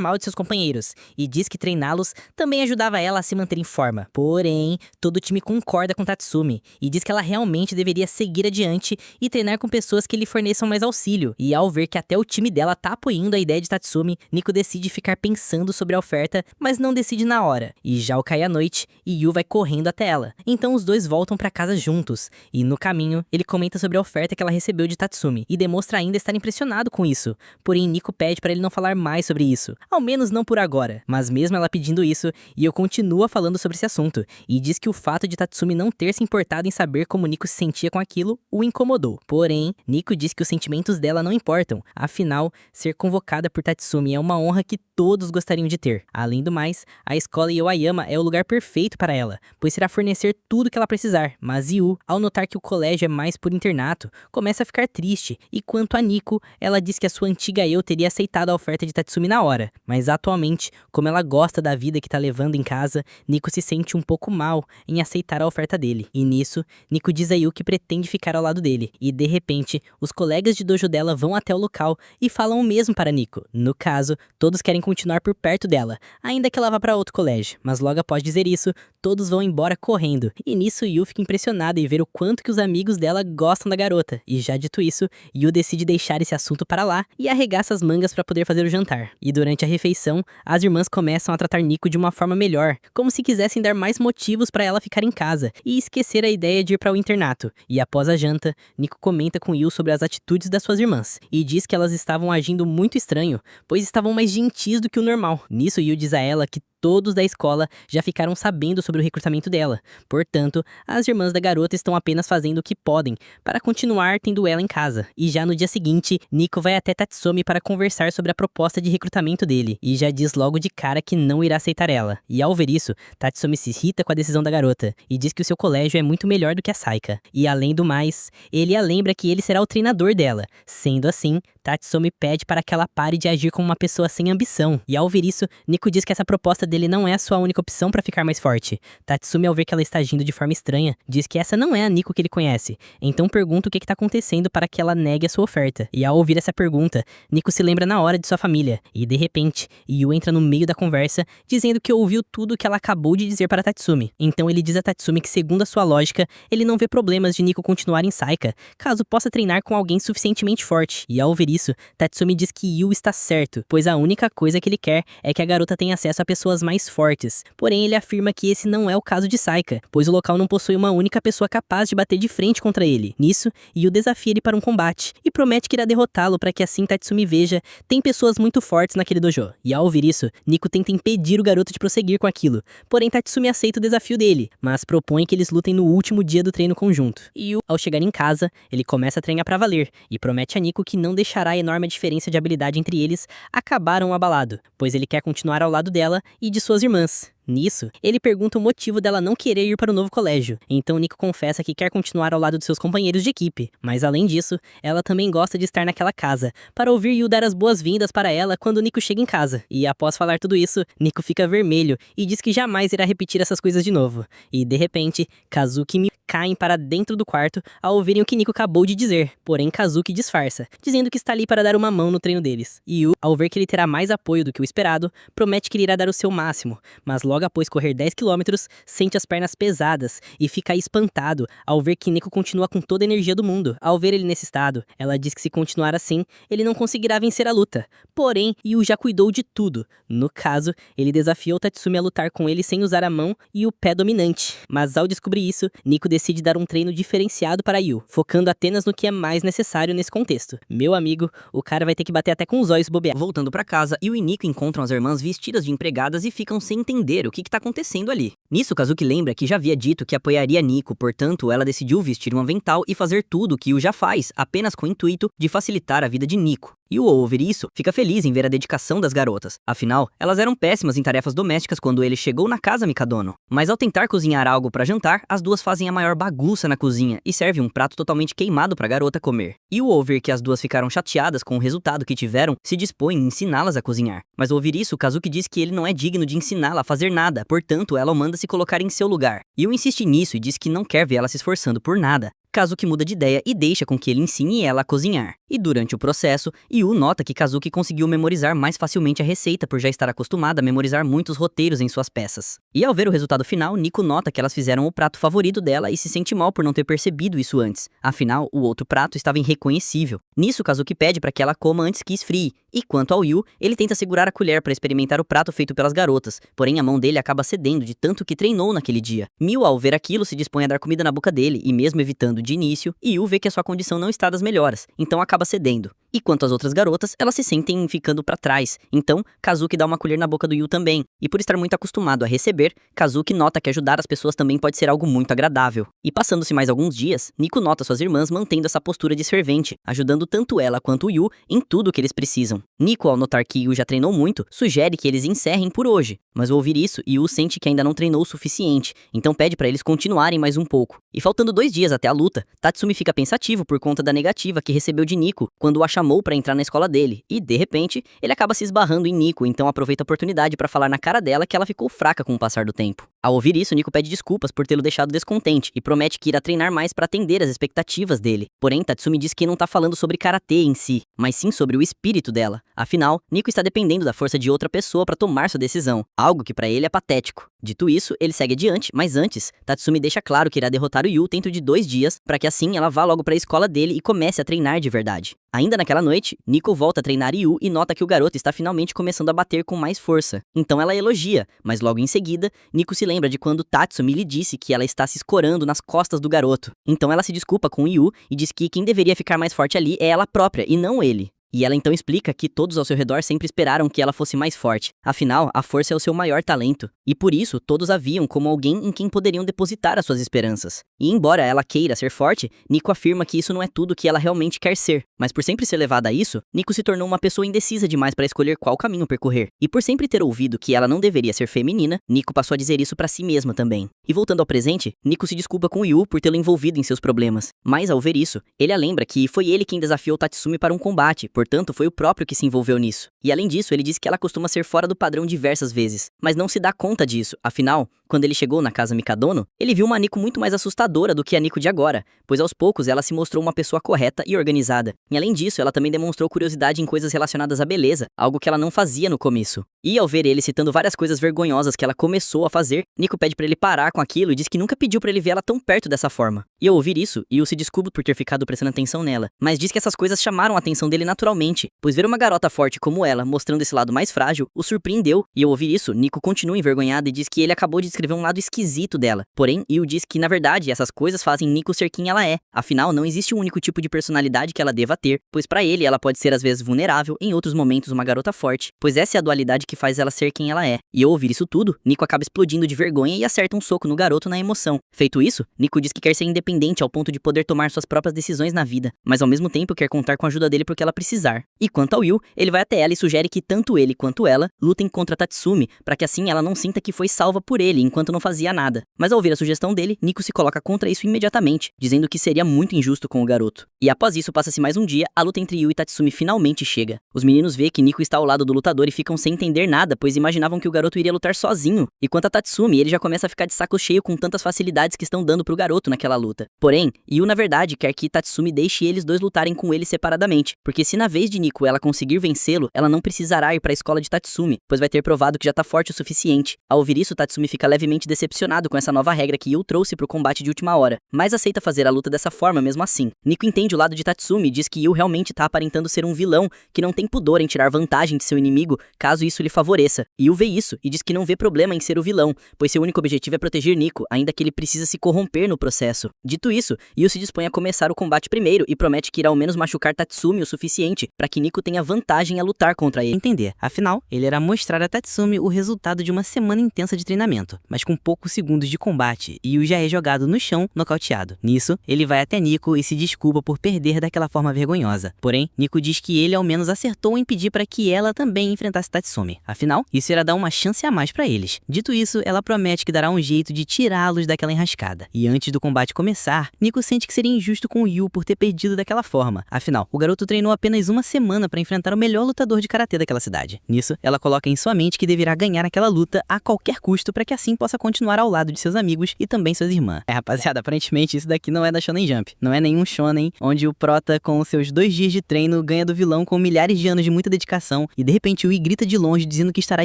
mal de seus companheiros, e diz que treiná-los também ajudava ela a se manter em forma. Porém, todo o time concorda com Tatsumi, e diz que ela realmente deveria seguir adiante e treinar com pessoas que lhe forneçam mais auxílio. E ao ver que até o time dela tá apoiando a ideia de Tatsumi, Nico decide ficar pensando sobre a oferta, mas não decide na hora. E já ao cair a noite, Yu vai correndo até ela. Então os dois voltam pra casa juntos, e no caminho, ele comenta sobre a oferta que ela recebeu de Tatsumi, e demonstra ainda estar impressionado com isso. Porém, Nico pede pra ele não falar mais sobre isso, ao menos não por agora. Mas mesmo ela pedindo isso, Yu continua falando sobre esse assunto, e diz que o fato de Tatsumi não ter se importado em saber como Nico se sentia com aquilo o incomodou. Porém, Nico diz que os sentimentos dela não importam, afinal, ser convocada por Tatsumi é uma honra que todos gostariam de ter. Além do mais, a escola Yoayama é o lugar perfeito para ela, pois irá fornecer tudo que ela precisar. Mas Yu, ao notar que o colégio é mais por internato, começa a ficar triste, e quanto a Nico, ela diz que a sua antiga eu teria aceitado a oferta de Tatsumi na hora, mas atualmente, como ela gosta da vida que tá levando em casa, Nico se sente um pouco mal em aceitar a oferta dele. E nisso, Nico diz a Yu que pretende ficar ao lado dele, e de repente, os colegas de dojo dela vão até o local e falam o mesmo para Nico. No caso, todos querem continuar por perto dela, ainda que ela vá para outro colégio, mas logo após dizer isso, todos vão embora correndo. E nisso Yu fica impressionada em ver o quanto que os amigos dela gostam da garota. E já dito isso, Yu decide deixar esse assunto para lá e arregaça as mangas para poder fazer o jantar. E durante a refeição, as irmãs começam a tratar Nico de uma forma melhor, como se quisessem dar mais motivos para ela ficar em casa e esquecer a ideia de ir para o internato. E após a janta, Nico comenta com Yu sobre as atitudes das suas irmãs e diz que elas estavam agindo muito estranho, pois estavam mais gentis do que o normal. Nisso Yu diz a ela que todos da escola já ficaram sabendo sobre o recrutamento dela. Portanto, as irmãs da garota estão apenas fazendo o que podem para continuar tendo ela em casa. E já no dia seguinte, Nico vai até Tatsumi para conversar sobre a proposta de recrutamento dele, e já diz logo de cara que não irá aceitar ela. E ao ver isso, Tatsumi se irrita com a decisão da garota, e diz que o seu colégio é muito melhor do que a Saika. E além do mais, ele a lembra que ele será o treinador dela. Sendo assim, Tatsumi pede para que ela pare de agir como uma pessoa sem ambição. E ao ver isso, Nico diz que essa proposta dele não é a sua única opção para ficar mais forte. Tatsumi, ao ver que ela está agindo de forma estranha, diz que essa não é a Nico que ele conhece. Então pergunta o que está acontecendo para que ela negue a sua oferta. E ao ouvir essa pergunta, Nico se lembra na hora de sua família. E de repente, Yu entra no meio da conversa, dizendo que ouviu tudo o que ela acabou de dizer para Tatsumi. Então ele diz a Tatsumi que, segundo a sua lógica, ele não vê problemas de Nico continuar em Saika, caso possa treinar com alguém suficientemente forte. E ao ouvir isso, Tatsumi diz que Yu está certo, pois a única coisa que ele quer é que a garota tenha acesso a pessoas mais fortes. Porém, ele afirma que esse não é o caso de Saika, pois o local não possui uma única pessoa capaz de bater de frente contra ele. Nisso, Yu desafia ele para um combate e promete que irá derrotá-lo para que assim Tatsumi veja tem pessoas muito fortes naquele dojo. E ao ouvir isso, Nico tenta impedir o garoto de prosseguir com aquilo. Porém, Tatsumi aceita o desafio dele, mas propõe que eles lutem no último dia do treino conjunto. E Yu, ao chegar em casa, ele começa a treinar para valer e promete a Nico que não deixará a enorme diferença de habilidade entre eles acabar abalado, pois ele quer continuar ao lado dela e de suas irmãs. Nisso, ele pergunta o motivo dela não querer ir para o novo colégio. Então Nico confessa que quer continuar ao lado de seus companheiros de equipe. Mas além disso, ela também gosta de estar naquela casa, para ouvir Yu dar as boas-vindas para ela quando Nico chega em casa. E após falar tudo isso, Nico fica vermelho e diz que jamais irá repetir essas coisas de novo. E de repente, Kazuki e Miu caem para dentro do quarto ao ouvirem o que Nico acabou de dizer. Porém, Kazuki disfarça, dizendo que está ali para dar uma mão no treino deles. E Yu, ao ver que ele terá mais apoio do que o esperado, promete que ele irá dar o seu máximo, mas logo após correr 10 km, sente as pernas pesadas e fica espantado ao ver que Nico continua com toda a energia do mundo. Ao ver ele nesse estado, ela diz que se continuar assim, ele não conseguirá vencer a luta. Porém, Yu já cuidou de tudo. No caso, ele desafiou Tatsumi a lutar com ele sem usar a mão e o pé dominante. Mas ao descobrir isso, Nico decide dar um treino diferenciado para Yu, focando apenas no que é mais necessário nesse contexto. Meu amigo, o cara vai ter que bater até com os olhos bobear. Voltando pra casa, Yu e Nico encontram as irmãs vestidas de empregadas e ficam sem entender o que tá acontecendo ali. Nisso, Kazuki lembra que já havia dito que apoiaria Nico, portanto, ela decidiu vestir um avental e fazer tudo o que Yu já faz, apenas com o intuito de facilitar a vida de Nico. Yu, ao ouvir isso, fica feliz em ver a dedicação das garotas. Afinal, elas eram péssimas em tarefas domésticas quando ele chegou na casa Mikadono. Mas ao tentar cozinhar algo para jantar, as duas fazem a maior bagunça na cozinha e servem um prato totalmente queimado para a garota comer. Yu, ao ver que as duas ficaram chateadas com o resultado que tiveram, se dispõe em ensiná-las a cozinhar. Mas ao ouvir isso, Kazuki diz que ele não é digno de ensiná-la a fazer nada, portanto, ela o manda se se colocar em seu lugar. Yu insiste nisso e diz que não quer ver ela se esforçando por nada. Kazuki muda de ideia e deixa com que ele ensine ela a cozinhar. E durante o processo, Yu nota que Kazuki conseguiu memorizar mais facilmente a receita por já estar acostumada a memorizar muitos roteiros em suas peças. E ao ver o resultado final, Nico nota que elas fizeram o prato favorito dela e se sente mal por não ter percebido isso antes. Afinal, o outro prato estava irreconhecível. Nisso, Kazuki pede para que ela coma antes que esfrie. E quanto ao Yu, ele tenta segurar a colher para experimentar o prato feito pelas garotas, porém a mão dele acaba cedendo de tanto que treinou naquele dia. Miu, ao ver aquilo, se dispõe a dar comida na boca dele e mesmo evitando de início, Yu vê que a sua condição não está das melhores, então acaba cedendo. E quanto às outras garotas, elas se sentem ficando pra trás. Então, Kazuki dá uma colher na boca do Yu também. E por estar muito acostumado a receber, Kazuki nota que ajudar as pessoas também pode ser algo muito agradável. E passando-se mais alguns dias, Nico nota suas irmãs mantendo essa postura de servente, ajudando tanto ela quanto o Yu em tudo que eles precisam. Nico, ao notar que Yu já treinou muito, sugere que eles encerrem por hoje. Mas ao ouvir isso, Yu sente que ainda não treinou o suficiente, então pede pra eles continuarem mais um pouco. E faltando 2 dias até a luta, Tatsumi fica pensativo por conta da negativa que recebeu de Nico quando o chamou pra entrar na escola dele, e de repente, ele acaba se esbarrando em Nico, então aproveita a oportunidade pra falar na cara dela que ela ficou fraca com o passar do tempo. Ao ouvir isso, Nico pede desculpas por tê-lo deixado descontente e promete que irá treinar mais pra atender às expectativas dele. Porém, Tatsumi diz que não tá falando sobre karatê em si, mas sim sobre o espírito dela. Afinal, Nico está dependendo da força de outra pessoa pra tomar sua decisão, algo que pra ele é patético. Dito isso, ele segue adiante, mas antes, Tatsumi deixa claro que irá derrotar o Yu dentro de 2 dias, pra que assim ela vá logo pra escola dele e comece a treinar de verdade. Ainda naquela noite, Nico volta a treinar Yu e nota que o garoto está finalmente começando a bater com mais força. Então ela elogia, mas logo em seguida, Nico se lembra de quando Tatsumi lhe disse que ela está se escorando nas costas do garoto. Então ela se desculpa com o Yu e diz que quem deveria ficar mais forte ali é ela própria e não ele. E ela então explica que todos ao seu redor sempre esperaram que ela fosse mais forte. Afinal, a força é o seu maior talento. E por isso, todos a viam como alguém em quem poderiam depositar as suas esperanças. E embora ela queira ser forte, Nico afirma que isso não é tudo que ela realmente quer ser. Mas por sempre ser levada a isso, Nico se tornou uma pessoa indecisa demais para escolher qual caminho percorrer. E por sempre ter ouvido que ela não deveria ser feminina, Nico passou a dizer isso para si mesma também. E voltando ao presente, Nico se desculpa com o Yu por tê-lo envolvido em seus problemas. Mas ao ver isso, ele a lembra que foi ele quem desafiou Tatsumi para um combate, portanto foi o próprio que se envolveu nisso. E além disso, ele diz que ela costuma ser fora do padrão diversas vezes, mas não se dá conta disso. Afinal, quando ele chegou na casa Mikadono, ele viu uma Nico muito mais assustadora do que a Nico de agora, pois aos poucos ela se mostrou uma pessoa correta e organizada. E além disso, ela também demonstrou curiosidade em coisas relacionadas à beleza, algo que ela não fazia no começo. E ao ver ele citando várias coisas vergonhosas que ela começou a fazer, Nico pede pra ele parar com aquilo e diz que nunca pediu pra ele ver ela tão perto dessa forma. E ao ouvir isso, Yu se desculpa por ter ficado prestando atenção nela, mas diz que essas coisas chamaram a atenção dele naturalmente, pois ver uma garota forte como ela, mostrando esse lado mais frágil, o surpreendeu. E ao ouvir isso, Nico continua envergonhada e diz que ele acabou de descrever um lado esquisito dela. Porém, Yu diz que na verdade essas coisas fazem Nico ser quem ela é. Afinal, não existe um único tipo de personalidade que ela deva ter, pois pra ele ela pode ser às vezes vulnerável, em outros momentos uma garota forte, pois essa é a dualidade que faz ela ser quem ela é. E ao ouvir isso tudo, Nico acaba explodindo de vergonha e acerta um soco no garoto na emoção. Feito isso, Nico diz que quer ser independente ao ponto de poder tomar suas próprias decisões na vida, mas ao mesmo tempo quer contar com a ajuda dele porque ela precisar. E quanto ao Yu, ele vai até ela e sugere que tanto ele quanto ela lutem contra Tatsumi, para que assim ela não sinta que foi salva por ele enquanto não fazia nada. Mas ao ouvir a sugestão dele, Nico se coloca contra isso imediatamente, dizendo que seria muito injusto com o garoto. E após isso passa-se mais um dia, a luta entre Yu e Tatsumi finalmente chega. Os meninos veem que Nico está ao lado do lutador e ficam sem entender nada, pois imaginavam que o garoto iria lutar sozinho. E quanto a Tatsumi, ele já começa a ficar de saco cheio com tantas facilidades que estão dando pro garoto naquela luta. Porém, Yu na verdade quer que Tatsumi deixe eles dois lutarem com ele separadamente, porque se na vez de Nico ela conseguir vencê-lo, ela não precisará ir pra escola de Tatsumi, pois vai ter provado que já tá forte o suficiente. Ao ouvir isso, Tatsumi fica levemente decepcionado com essa nova regra que Yu trouxe pro combate de última hora, mas aceita fazer a luta dessa forma mesmo assim. Nico entende o lado de Tatsumi e diz que Yu realmente tá aparentando ser um vilão que não tem pudor em tirar vantagem de seu inimigo caso isso lhe favoreça. Yu vê isso e diz que não vê problema em ser o vilão, pois seu único objetivo é proteger Nico, ainda que ele precisa se corromper no processo. Dito isso, Yu se dispõe a começar o combate primeiro e promete que irá ao menos machucar Tatsumi o suficiente para que Nico tenha vantagem a lutar contra ele. Entender. Afinal, ele irá mostrar a Tatsumi o resultado de uma semana intensa de treinamento, mas com poucos segundos de combate, e Yu já é jogado no chão, nocauteado. Nisso, ele vai até Nico e se desculpa por perder daquela forma vergonhosa. Porém, Nico diz que ele ao menos acertou em pedir para que ela também enfrentasse Tatsumi. Afinal, isso irá dar uma chance a mais para eles. Dito isso, ela promete que dará um jeito de tirá-los daquela enrascada. E antes do combate começar, Nico sente que seria injusto com o Yu por ter perdido daquela forma. Afinal, o garoto treinou apenas uma semana para enfrentar o melhor lutador de karatê daquela cidade. Nisso, ela coloca em sua mente que deverá ganhar aquela luta a qualquer custo para que assim assim possa continuar ao lado de seus amigos e também suas irmãs. Rapaziada, aparentemente isso daqui não é da Shonen Jump. Não é nenhum shonen onde o prota com os seus 2 dias de treino ganha do vilão com milhares de anos de muita dedicação e de repente o Yui grita de longe dizendo que estará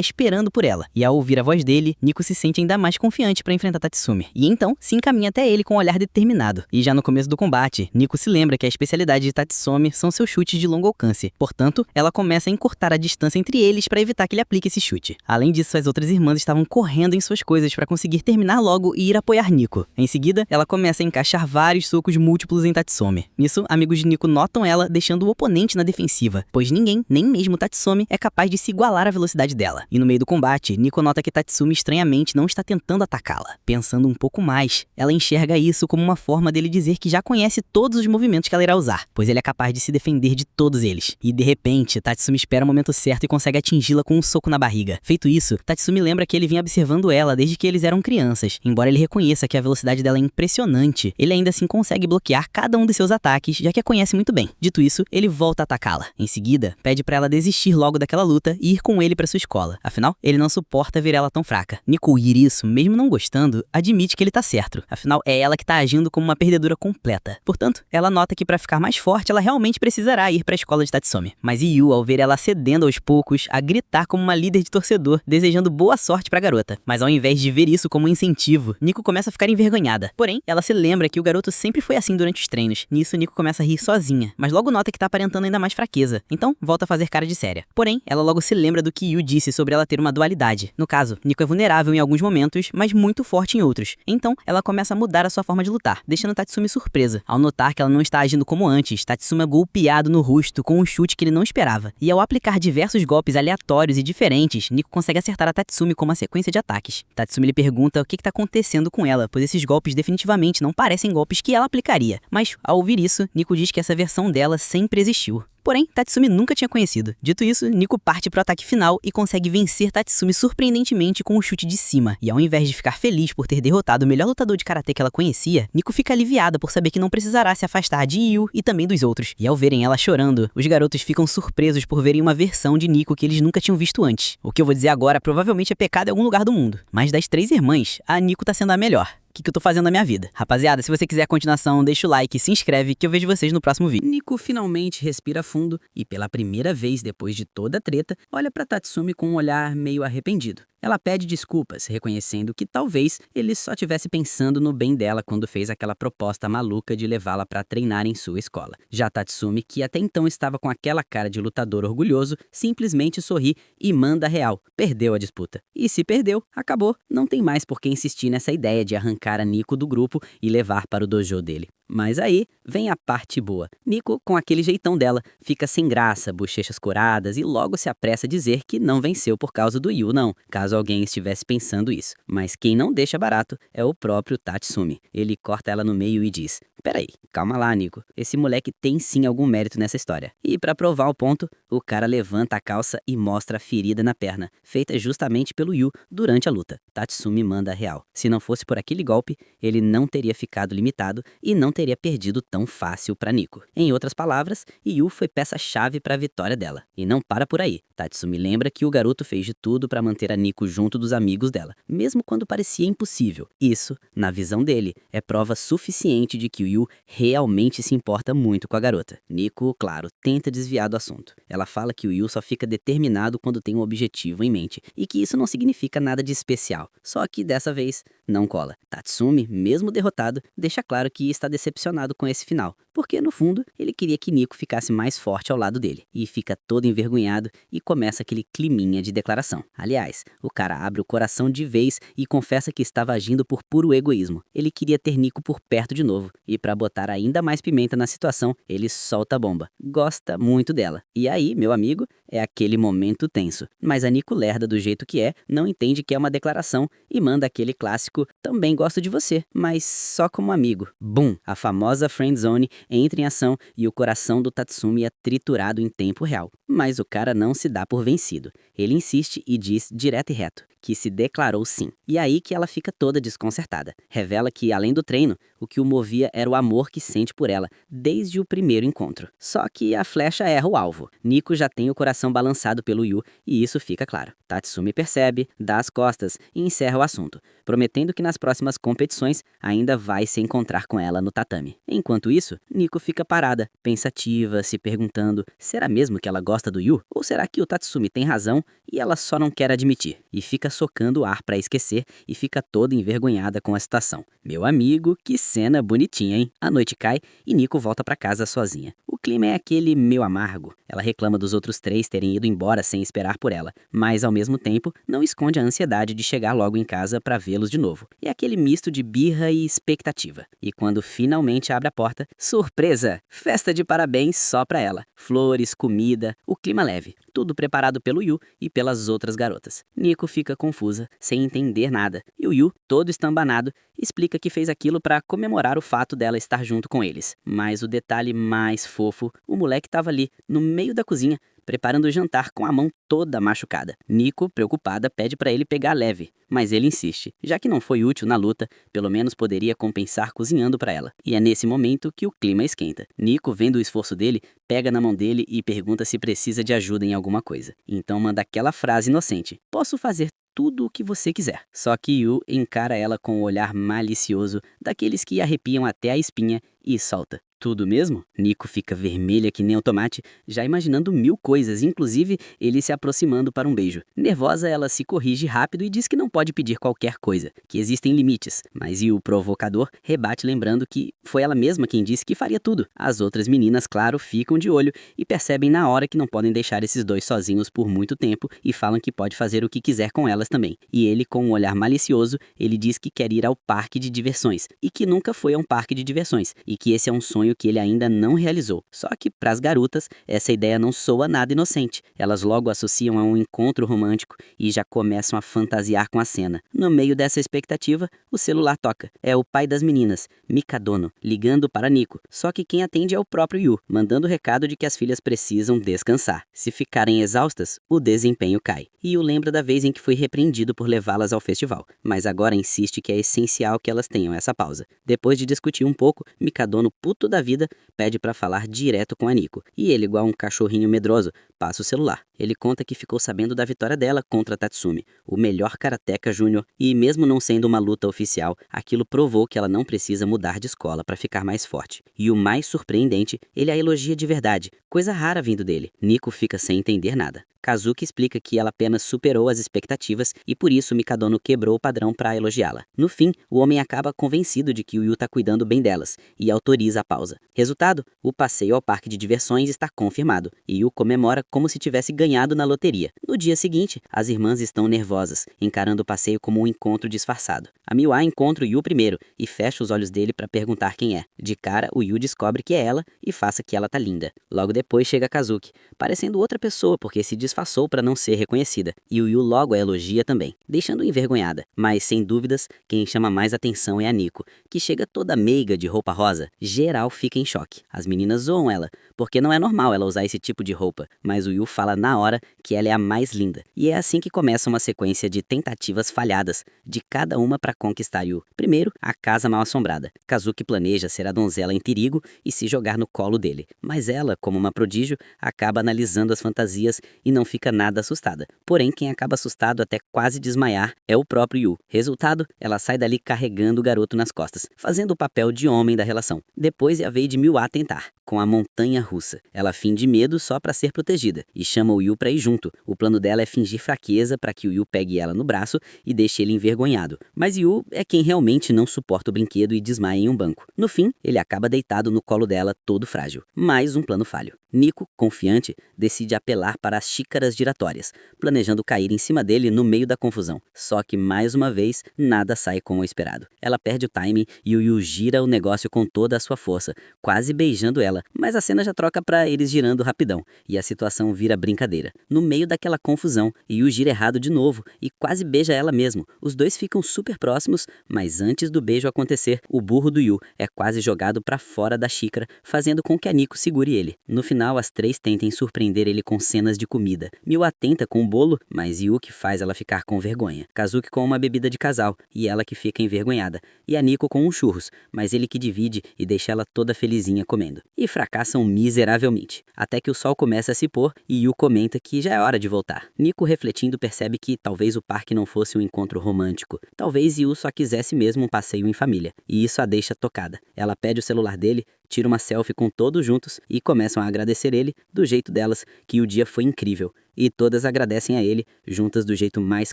esperando por ela. E ao ouvir a voz dele, Nico se sente ainda mais confiante para enfrentar Tatsumi. E então se encaminha até ele com um olhar determinado. E já no começo do combate, Nico se lembra que a especialidade de Tatsumi são seus chutes de longo alcance. Portanto, ela começa a encurtar a distância entre eles para evitar que ele aplique esse chute. Além disso, as outras irmãs estavam correndo em suas coisas para conseguir terminar logo e ir apoiar Nico. Em seguida, ela começa a encaixar vários socos múltiplos em Tatsumi. Nisso, amigos de Nico notam ela, deixando o oponente na defensiva, pois ninguém, nem mesmo Tatsumi, é capaz de se igualar à velocidade dela. E no meio do combate, Nico nota que Tatsumi estranhamente não está tentando atacá-la. Pensando um pouco mais, ela enxerga isso como uma forma dele dizer que já conhece todos os movimentos que ela irá usar, pois ele é capaz de se defender de todos eles. E de repente, Tatsumi espera o momento certo e consegue atingi-la com um soco na barriga. Feito isso, Tatsumi lembra que ele vinha observando ela desde que eles eram crianças. Embora ele reconheça que a velocidade dela é impressionante, ele ainda assim consegue bloquear cada um de seus ataques, já que a conhece muito bem. Dito isso, ele volta a atacá-la. Em seguida, pede pra ela desistir logo daquela luta e ir com ele pra sua escola. Afinal, ele não suporta ver ela tão fraca. Nico ouvir isso, mesmo não gostando, admite que ele tá certo. Afinal, é ela que tá agindo como uma perdedora completa. Portanto, ela nota que pra ficar mais forte, ela realmente precisará ir pra escola de Tatsumi. Mas Yu, ao ver ela cedendo aos poucos, a gritar como uma líder de torcedor, desejando boa sorte pra garota. Mas ao invés de ver isso como um incentivo, Nico começa a ficar envergonhada. Porém, ela se lembra que o garoto sempre foi assim durante os treinos. Nisso, Nico começa a rir sozinha, mas logo nota que tá aparentando ainda mais fraqueza. Então, volta a fazer cara de séria. Porém, ela logo se lembra do que Yu disse sobre ela ter uma dualidade. No caso, Nico é vulnerável em alguns momentos, mas muito forte em outros. Então, ela começa a mudar a sua forma de lutar, deixando Tatsumi surpresa. Ao notar que ela não está agindo como antes, Tatsumi é golpeado no rosto com um chute que ele não esperava. E ao aplicar diversos golpes aleatórios e diferentes, Nico consegue acertar a Tatsumi com uma sequência de ataques. Tatsumi lhe pergunta o que está acontecendo com ela, pois esses golpes definitivamente não parecem golpes que ela aplicaria. Mas, ao ouvir isso, Nico diz que essa versão dela sempre existiu. Porém, Tatsumi nunca tinha conhecido. Dito isso, Nico parte pro ataque final e consegue vencer Tatsumi surpreendentemente com um chute de cima. E ao invés de ficar feliz por ter derrotado o melhor lutador de karatê que ela conhecia, Nico fica aliviada por saber que não precisará se afastar de Yu e também dos outros. E ao verem ela chorando, os garotos ficam surpresos por verem uma versão de Nico que eles nunca tinham visto antes. O que eu vou dizer agora provavelmente é pecado em algum lugar do mundo. Mas das 3 irmãs, a Nico tá sendo a melhor. O que eu tô fazendo na minha vida? Rapaziada, se você quiser a continuação, deixa o like e se inscreve que eu vejo vocês no próximo vídeo. Nico finalmente respira fundo e pela primeira vez depois de toda a treta, olha pra Tatsumi com um olhar meio arrependido. Ela pede desculpas, reconhecendo que talvez ele só estivesse pensando no bem dela quando fez aquela proposta maluca de levá-la pra treinar em sua escola. Já Tatsumi, que até então estava com aquela cara de lutador orgulhoso, simplesmente sorri e manda real. Perdeu a disputa. E se perdeu, acabou. Não tem mais por que insistir nessa ideia de arrancar a Nico do grupo e levar para o dojo dele. Mas aí vem a parte boa. Nico, com aquele jeitão dela, fica sem graça, bochechas coradas e logo se apressa a dizer que não venceu por causa do Yu, não, caso alguém estivesse pensando isso. Mas quem não deixa barato é o próprio Tatsumi. Ele corta ela no meio e diz: "Peraí, calma lá, Nico. Esse moleque tem sim algum mérito nessa história." E pra provar o ponto, o cara levanta a calça e mostra a ferida na perna, feita justamente pelo Yu durante a luta. Tatsumi manda a real. Se não fosse por aquele golpe, ele não teria ficado limitado e não teria perdido tão fácil pra Nico. Em outras palavras, Yu foi peça-chave pra vitória dela. E não para por aí. Tatsumi lembra que o garoto fez de tudo pra manter a Nico junto dos amigos dela, mesmo quando parecia impossível. Isso, na visão dele, é prova suficiente de que o Yu realmente se importa muito com a garota. Nico, claro, tenta desviar do assunto. Ela fala que o Yu só fica determinado quando tem um objetivo em mente, e que isso não significa nada de especial. Só que dessa vez, não cola. Tatsumi, mesmo derrotado, deixa claro que está decepcionado com esse final, porque no fundo, ele queria que Nico ficasse mais forte ao lado dele. E fica todo envergonhado e começa aquele climinha de declaração. Aliás, o cara abre o coração de vez e confessa que estava agindo por puro egoísmo. Ele queria ter Nico por perto de novo, e pra botar ainda mais pimenta na situação, ele solta a bomba. Gosta muito dela. E aí, meu amigo, é aquele momento tenso. Mas a Nico lerda do jeito que é, não entende que é uma declaração e manda aquele clássico: "Também gosto de você, mas só como amigo." Bum! A famosa friendzone entra em ação e o coração do Tatsumi é triturado em tempo real. Mas o cara não se dá por vencido. Ele insiste e diz direto e reto que se declarou sim. E aí que ela fica toda desconcertada. Revela que, além do treino, o que o movia era o amor que sente por ela desde o primeiro encontro. Só que a flecha erra o alvo. Nico já tem o coração são balançados pelo Yu e isso fica claro. Tatsumi percebe, dá as costas e encerra o assunto, prometendo que nas próximas competições ainda vai se encontrar com ela no tatame. Enquanto isso, Nico fica parada, pensativa, se perguntando, será mesmo que ela gosta do Yu? Ou será que o Tatsumi tem razão e ela só não quer admitir? E fica socando o ar pra esquecer e fica toda envergonhada com a situação. Meu amigo, que cena bonitinha, hein? A noite cai e Nico volta pra casa sozinha. O clima é aquele meio amargo. Ela reclama dos outros 3 terem ido embora sem esperar por ela, mas ao mesmo tempo não esconde a ansiedade de chegar logo em casa pra vê-los de novo. É aquele misto de birra e expectativa. E quando finalmente abre a porta, surpresa! Festa de parabéns só pra ela. Flores, comida, o clima leve. Tudo preparado pelo Yu e pelas outras garotas. Nico fica confusa, sem entender nada. E o Yu, todo estambanado, explica que fez aquilo pra comemorar o fato dela estar junto com eles. Mas o detalhe mais fofo, o moleque estava ali, no meio da cozinha, preparando o jantar com a mão toda machucada. Nico, preocupada, pede pra ele pegar leve, mas ele insiste. Já que não foi útil na luta, pelo menos poderia compensar cozinhando pra ela. E é nesse momento que o clima esquenta. Nico, vendo o esforço dele, pega na mão dele e pergunta se precisa de ajuda em alguma coisa. Então manda aquela frase inocente: "Posso fazer tudo o que você quiser." Só que Yu encara ela com um olhar malicioso, daqueles que arrepiam até a espinha, e solta: "Tudo mesmo?" Nico fica vermelha que nem o tomate, já imaginando 1000 coisas, inclusive ele se aproximando para um beijo. Nervosa, ela se corrige rápido e diz que não pode pedir qualquer coisa, que existem limites. Mas o provocador rebate lembrando que foi ela mesma quem disse que faria tudo. As outras meninas, claro, ficam de olho e percebem na hora que não podem deixar esses dois sozinhos por muito tempo e falam que pode fazer o que quiser com elas também. E ele, com um olhar malicioso, ele diz que quer ir ao parque de diversões e que nunca foi a um parque de diversões e que esse é um sonho que ele ainda não realizou. Só que pras garotas, essa ideia não soa nada inocente. Elas logo associam a um encontro romântico e já começam a fantasiar com a cena. No meio dessa expectativa, o celular toca. É o pai das meninas, Mikadono, ligando para Nico. Só que quem atende é o próprio Yu, mandando o recado de que as filhas precisam descansar. Se ficarem exaustas, o desempenho cai. E Yu lembra da vez em que foi repreendido por levá-las ao festival, mas agora insiste que é essencial que elas tenham essa pausa. Depois de discutir um pouco, Mikadono, puto da vida, pede pra falar direto com a Nico. E ele, igual um cachorrinho medroso, passa o celular. Ele conta que ficou sabendo da vitória dela contra Tatsumi, o melhor karateka júnior, e mesmo não sendo uma luta oficial, aquilo provou que ela não precisa mudar de escola pra ficar mais forte. E o mais surpreendente, ele a elogia de verdade, coisa rara vindo dele. Nico fica sem entender nada. Kazuki explica que ela apenas superou as expectativas e por isso Mikadono quebrou o padrão para elogiá-la. No fim, o homem acaba convencido de que o Yu tá cuidando bem delas e autoriza a pausa. Resultado, o passeio ao parque de diversões está confirmado e Yu comemora como se tivesse ganhado na loteria. No dia seguinte, as irmãs estão nervosas, encarando o passeio como um encontro disfarçado. A Miwa encontra o Yu primeiro e fecha os olhos dele para perguntar quem é. De cara, o Yu descobre que é ela e faça que ela tá linda. Logo depois chega Kazuki, parecendo outra pessoa porque se disfarçou para não ser reconhecida, e o Yu logo a elogia também, deixando envergonhada. Mas sem dúvidas, quem chama mais atenção é a Nico, que chega toda meiga de roupa rosa. Geral fica em choque. As meninas zoam ela, porque não é normal ela usar esse tipo de roupa, mas o Yu fala na hora que ela é a mais linda. E é assim que começa uma sequência de tentativas falhadas, de cada uma para conquistar Yu. Primeiro, a casa mal assombrada. Kazuki planeja ser a donzela em perigo e se jogar no colo dele, mas ela, como uma prodígio, acaba analisando as fantasias e não fica nada assustada. Porém, quem acaba assustado até quase desmaiar é o próprio Yu. Resultado, ela sai dali carregando o garoto nas costas, fazendo o papel de homem da relação. Depois é a vez de Miwa tentar, com a montanha russa. Ela finge medo só pra ser protegida e chama o Yu pra ir junto. O plano dela é fingir fraqueza pra que o Yu pegue ela no braço e deixe ele envergonhado. Mas Yu é quem realmente não suporta o brinquedo e desmaia em um banco. No fim, ele acaba deitado no colo dela, todo frágil. Mais um plano falho. Nico, confiante, decide apelar para as xícaras giratórias, planejando cair em cima dele no meio da confusão. Só que, mais uma vez, nada sai como esperado. Ela perde o timing e o Yu gira o negócio com toda a sua força, quase beijando ela, mas a cena já troca para eles girando rapidão, e a situação vira brincadeira. No meio daquela confusão, Yu gira errado de novo e quase beija ela mesmo. Os dois ficam super próximos, mas antes do beijo acontecer, o burro do Yu é quase jogado para fora da xícara, fazendo com que a Nico segure ele. No final, as três tentem surpreender ele com cenas de comida. Miwa tenta com o bolo, mas Yu que faz ela ficar com vergonha. Kazuki com uma bebida de casal, e ela que fica envergonhada. E a Nico com um churros, mas ele que divide e deixa ela toda felizinha comendo. E fracassam miseravelmente, até que o sol começa a se pôr vapor e Yu comenta que já é hora de voltar. Nico, refletindo, percebe que talvez o parque não fosse um encontro romântico. Talvez Yu só quisesse mesmo um passeio em família. E isso a deixa tocada. Ela pede o celular dele, tira uma selfie com todos juntos e começam a agradecer ele do jeito delas, que o dia foi incrível. E todas agradecem a ele, juntas do jeito mais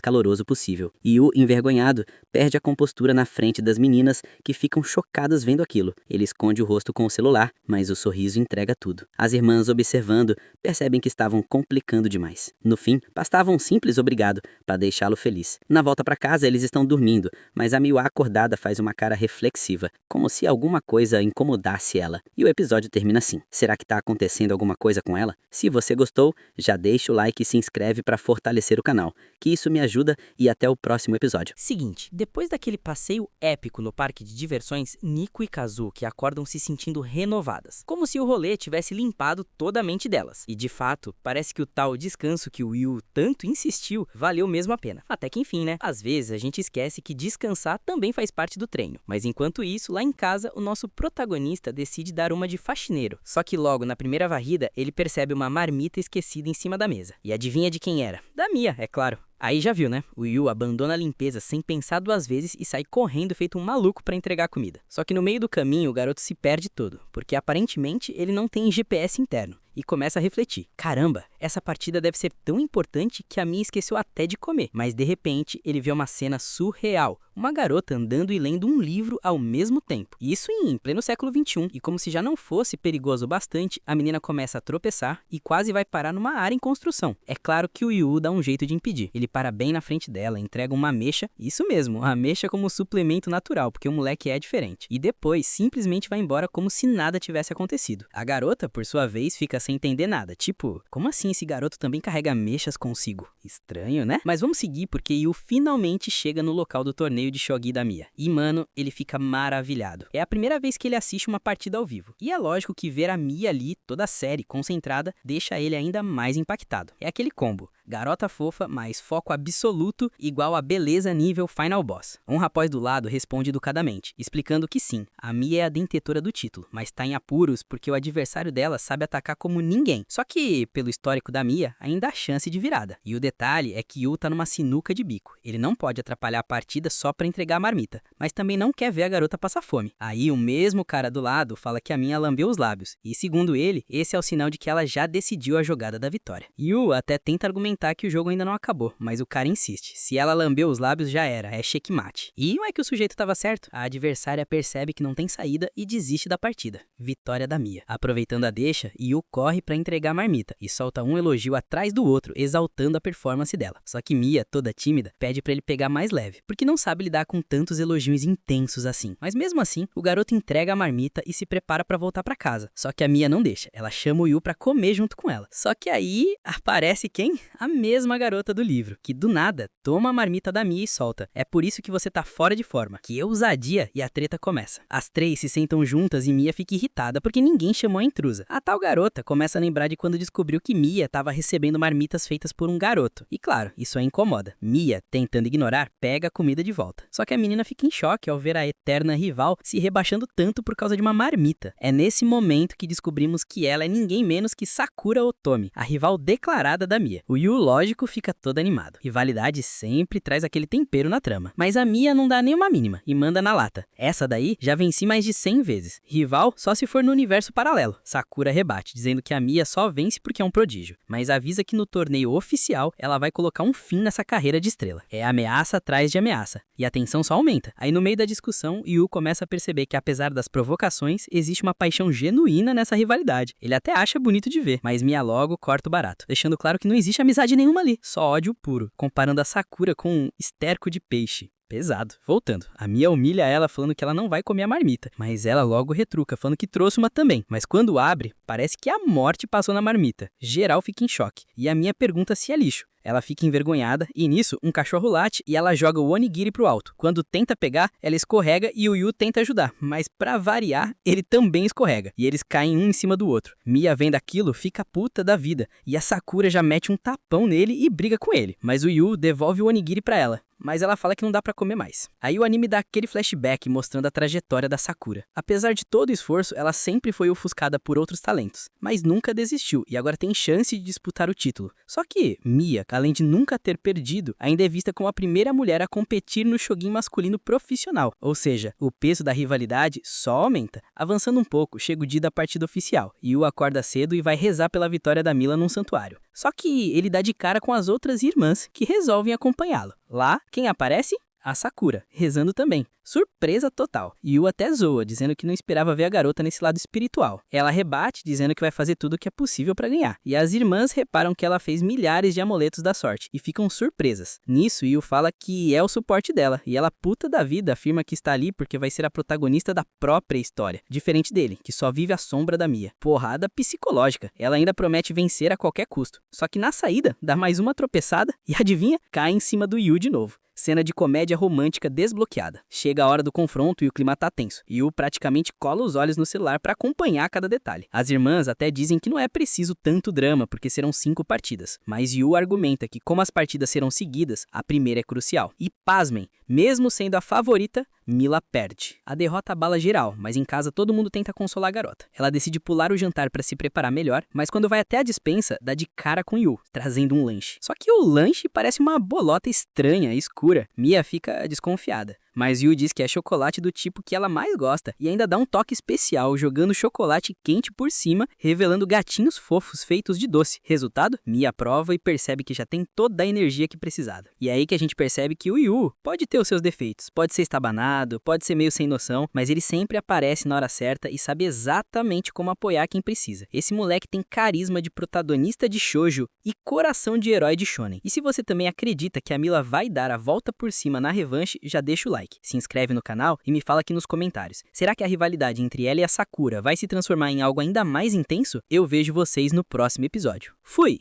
caloroso possível. Yu, envergonhado, perde a compostura na frente das meninas, que ficam chocadas vendo aquilo. Ele esconde o rosto com o celular, mas o sorriso entrega tudo. As irmãs, observando, percebem que estavam complicando demais. No fim, bastava um simples obrigado para deixá-lo feliz. Na volta para casa, eles estão dormindo, mas a Miwa acordada faz uma cara reflexiva, como se alguma coisa incomodasse ela. E o episódio termina assim. Será que tá acontecendo alguma coisa com ela? Se você gostou, já deixa o like e se inscreve para fortalecer o canal, que isso me ajuda, e até o próximo episódio. Seguinte, depois daquele passeio épico no parque de diversões, Nico e Kazuki acordam se sentindo renovadas, como se o rolê tivesse limpado toda a mente delas. E de fato, parece que o tal descanso que o Yu tanto insistiu valeu mesmo a pena. Até que enfim, né? Às vezes a gente esquece que descansar também faz parte do treino. Mas enquanto isso, lá em casa, o nosso protagonista decide dar uma de faxineiro. Só que logo na primeira varrida, ele percebe uma marmita esquecida em cima da mesa. E adivinha de quem era? Da Mia, é claro. Aí já viu, né? O Yu abandona a limpeza sem pensar duas vezes e sai correndo feito um maluco pra entregar a comida. Só que no meio do caminho o garoto se perde todo, porque aparentemente ele não tem GPS interno. E começa a refletir. Caramba, essa partida deve ser tão importante que a Mia esqueceu até de comer. Mas de repente ele vê uma cena surreal. Uma garota andando e lendo um livro ao mesmo tempo. Isso em pleno século XXI. E como se já não fosse perigoso o bastante, a menina começa a tropeçar e quase vai parar numa área em construção. É claro que o Yu dá um jeito de impedir. Ele para bem na frente dela, entrega uma ameixa, isso mesmo, a ameixa como suplemento natural, porque o moleque é diferente. E depois simplesmente vai embora como se nada tivesse acontecido. A garota, por sua vez, fica sem entender nada. Tipo, como assim esse garoto também carrega ameixas consigo? Estranho, né? Mas vamos seguir porque Yu finalmente chega no local do torneio de shogi da Mia. E mano, ele fica maravilhado. É a primeira vez que ele assiste uma partida ao vivo. E é lógico que ver a Mia ali, toda séria e concentrada, deixa ele ainda mais impactado. É aquele combo. Garota fofa, mais foco absoluto, igual a beleza nível Final Boss. Um rapaz do lado responde educadamente, explicando que sim, a Mia é a detentora do título, mas tá em apuros porque o adversário dela sabe atacar como ninguém. Só que, pelo histórico da Mia, ainda há chance de virada. E o detalhe é que Yu tá numa sinuca de bico. Ele não pode atrapalhar a partida só pra entregar a marmita, mas também não quer ver a garota passar fome. Aí o mesmo cara do lado fala que a Mia lambeu os lábios, e segundo ele, esse é o sinal de que ela já decidiu a jogada da vitória. Yu até tenta argumentar que o jogo ainda não acabou, mas o cara insiste. Se ela lambeu os lábios, já era, é checkmate. E não é que o sujeito estava certo, a adversária percebe que não tem saída e desiste da partida. Vitória da Mia. Aproveitando a deixa, Yu corre pra entregar a marmita e solta um elogio atrás do outro, exaltando a performance dela. Só que Mia, toda tímida, pede pra ele pegar mais leve, porque não sabe lidar com tantos elogios intensos assim. Mas mesmo assim, o garoto entrega a marmita e se prepara pra voltar pra casa. Só que a Mia não deixa, ela chama o Yu pra comer junto com ela. Só que aí aparece quem? A mesma garota do livro, que do nada toma a marmita da Mia e solta. É por isso que você tá fora de forma. Que ousadia, e a treta começa. As três se sentam juntas e Mia fica irritada porque ninguém chamou a intrusa. A tal garota começa a lembrar de quando descobriu que Mia tava recebendo marmitas feitas por um garoto. E claro, isso a incomoda. Mia, tentando ignorar, pega a comida de volta. Só que a menina fica em choque ao ver a eterna rival se rebaixando tanto por causa de uma marmita. É nesse momento que descobrimos que ela é ninguém menos que Sakura Otomi, a rival declarada da Mia. O Yu, lógico, fica todo animado. Rivalidade sempre traz aquele tempero na trama. Mas a Mia não dá nenhuma mínima e manda na lata. Essa daí já venci mais de 100 vezes. Rival só se for no universo paralelo. Sakura rebate, dizendo que a Mia só vence porque é um prodígio. Mas avisa que no torneio oficial ela vai colocar um fim nessa carreira de estrela. É ameaça atrás de ameaça. E a tensão só aumenta. Aí no meio da discussão, Yu começa a perceber que apesar das provocações, existe uma paixão genuína nessa rivalidade. Ele até acha bonito de ver, mas Mia logo corta o barato, deixando claro que não existe amizade nenhuma ali, só ódio puro, comparando a Sakura com um esterco de peixe. Pesado. Voltando, a Mia humilha ela falando que ela não vai comer a marmita, mas ela logo retruca falando que trouxe uma também. Mas quando abre, parece que a morte passou na marmita. Geral fica em choque, e a Mia pergunta se é lixo. Ela fica envergonhada e nisso um cachorro late e ela joga o onigiri pro alto. Quando tenta pegar, ela escorrega e o Yu tenta ajudar, mas pra variar, ele também escorrega e eles caem um em cima do outro. Mia vendo aquilo, fica puta da vida e a Sakura já mete um tapão nele e briga com ele, mas o Yu devolve o onigiri pra ela. Mas ela fala que não dá pra comer mais. Aí o anime dá aquele flashback mostrando a trajetória da Sakura. Apesar de todo o esforço, ela sempre foi ofuscada por outros talentos, mas nunca desistiu e agora tem chance de disputar o título. Só que Mia, além de nunca ter perdido, ainda é vista como a primeira mulher a competir no Shogun masculino profissional, ou seja, o peso da rivalidade só aumenta. Avançando um pouco, chega o dia da partida oficial. Yu acorda cedo e vai rezar pela vitória da Mila num santuário. Só que ele dá de cara com as outras irmãs que resolvem acompanhá-lo. Lá, quem aparece? A Sakura, rezando também. Surpresa total. Yu até zoa, dizendo que não esperava ver a garota nesse lado espiritual. Ela rebate, dizendo que vai fazer tudo o que é possível para ganhar. E as irmãs reparam que ela fez milhares de amuletos da sorte e ficam surpresas. Nisso, Yu fala que é o suporte dela, e ela, puta da vida, afirma que está ali porque vai ser a protagonista da própria história, diferente dele, que só vive à sombra da Mia. Porrada psicológica. Ela ainda promete vencer a qualquer custo. Só que na saída, dá mais uma tropeçada e adivinha? Cai em cima do Yu de novo. Cena de comédia romântica desbloqueada. Chega a hora do confronto e o clima tá tenso. Yu praticamente cola os olhos no celular para acompanhar cada detalhe. As irmãs até dizem que não é preciso tanto drama, porque serão 5 partidas. Mas Yu argumenta que como as partidas serão seguidas, a primeira é crucial. E pasmem, mesmo sendo a favorita, Mila perde. A derrota abala geral, mas em casa todo mundo tenta consolar a garota. Ela decide pular o jantar para se preparar melhor, mas quando vai até a despensa, dá de cara com Yu, trazendo um lanche. Só que o lanche parece uma bolota estranha, escura. Mia fica desconfiada. Mas Yu diz que é chocolate do tipo que ela mais gosta e ainda dá um toque especial jogando chocolate quente por cima, revelando gatinhos fofos feitos de doce. Resultado? Mia prova e percebe que já tem toda a energia que precisava. E é aí que a gente percebe que o Yu pode ter os seus defeitos, pode ser estabanado, pode ser meio sem noção, mas ele sempre aparece na hora certa e sabe exatamente como apoiar quem precisa. Esse moleque tem carisma de protagonista de shoujo e coração de herói de shonen. E se você também acredita que a Mila vai dar a volta por cima na revanche, já deixa o like. Se inscreve no canal e me fala aqui nos comentários. Será que a rivalidade entre ela e a Sakura vai se transformar em algo ainda mais intenso? Eu vejo vocês no próximo episódio. Fui!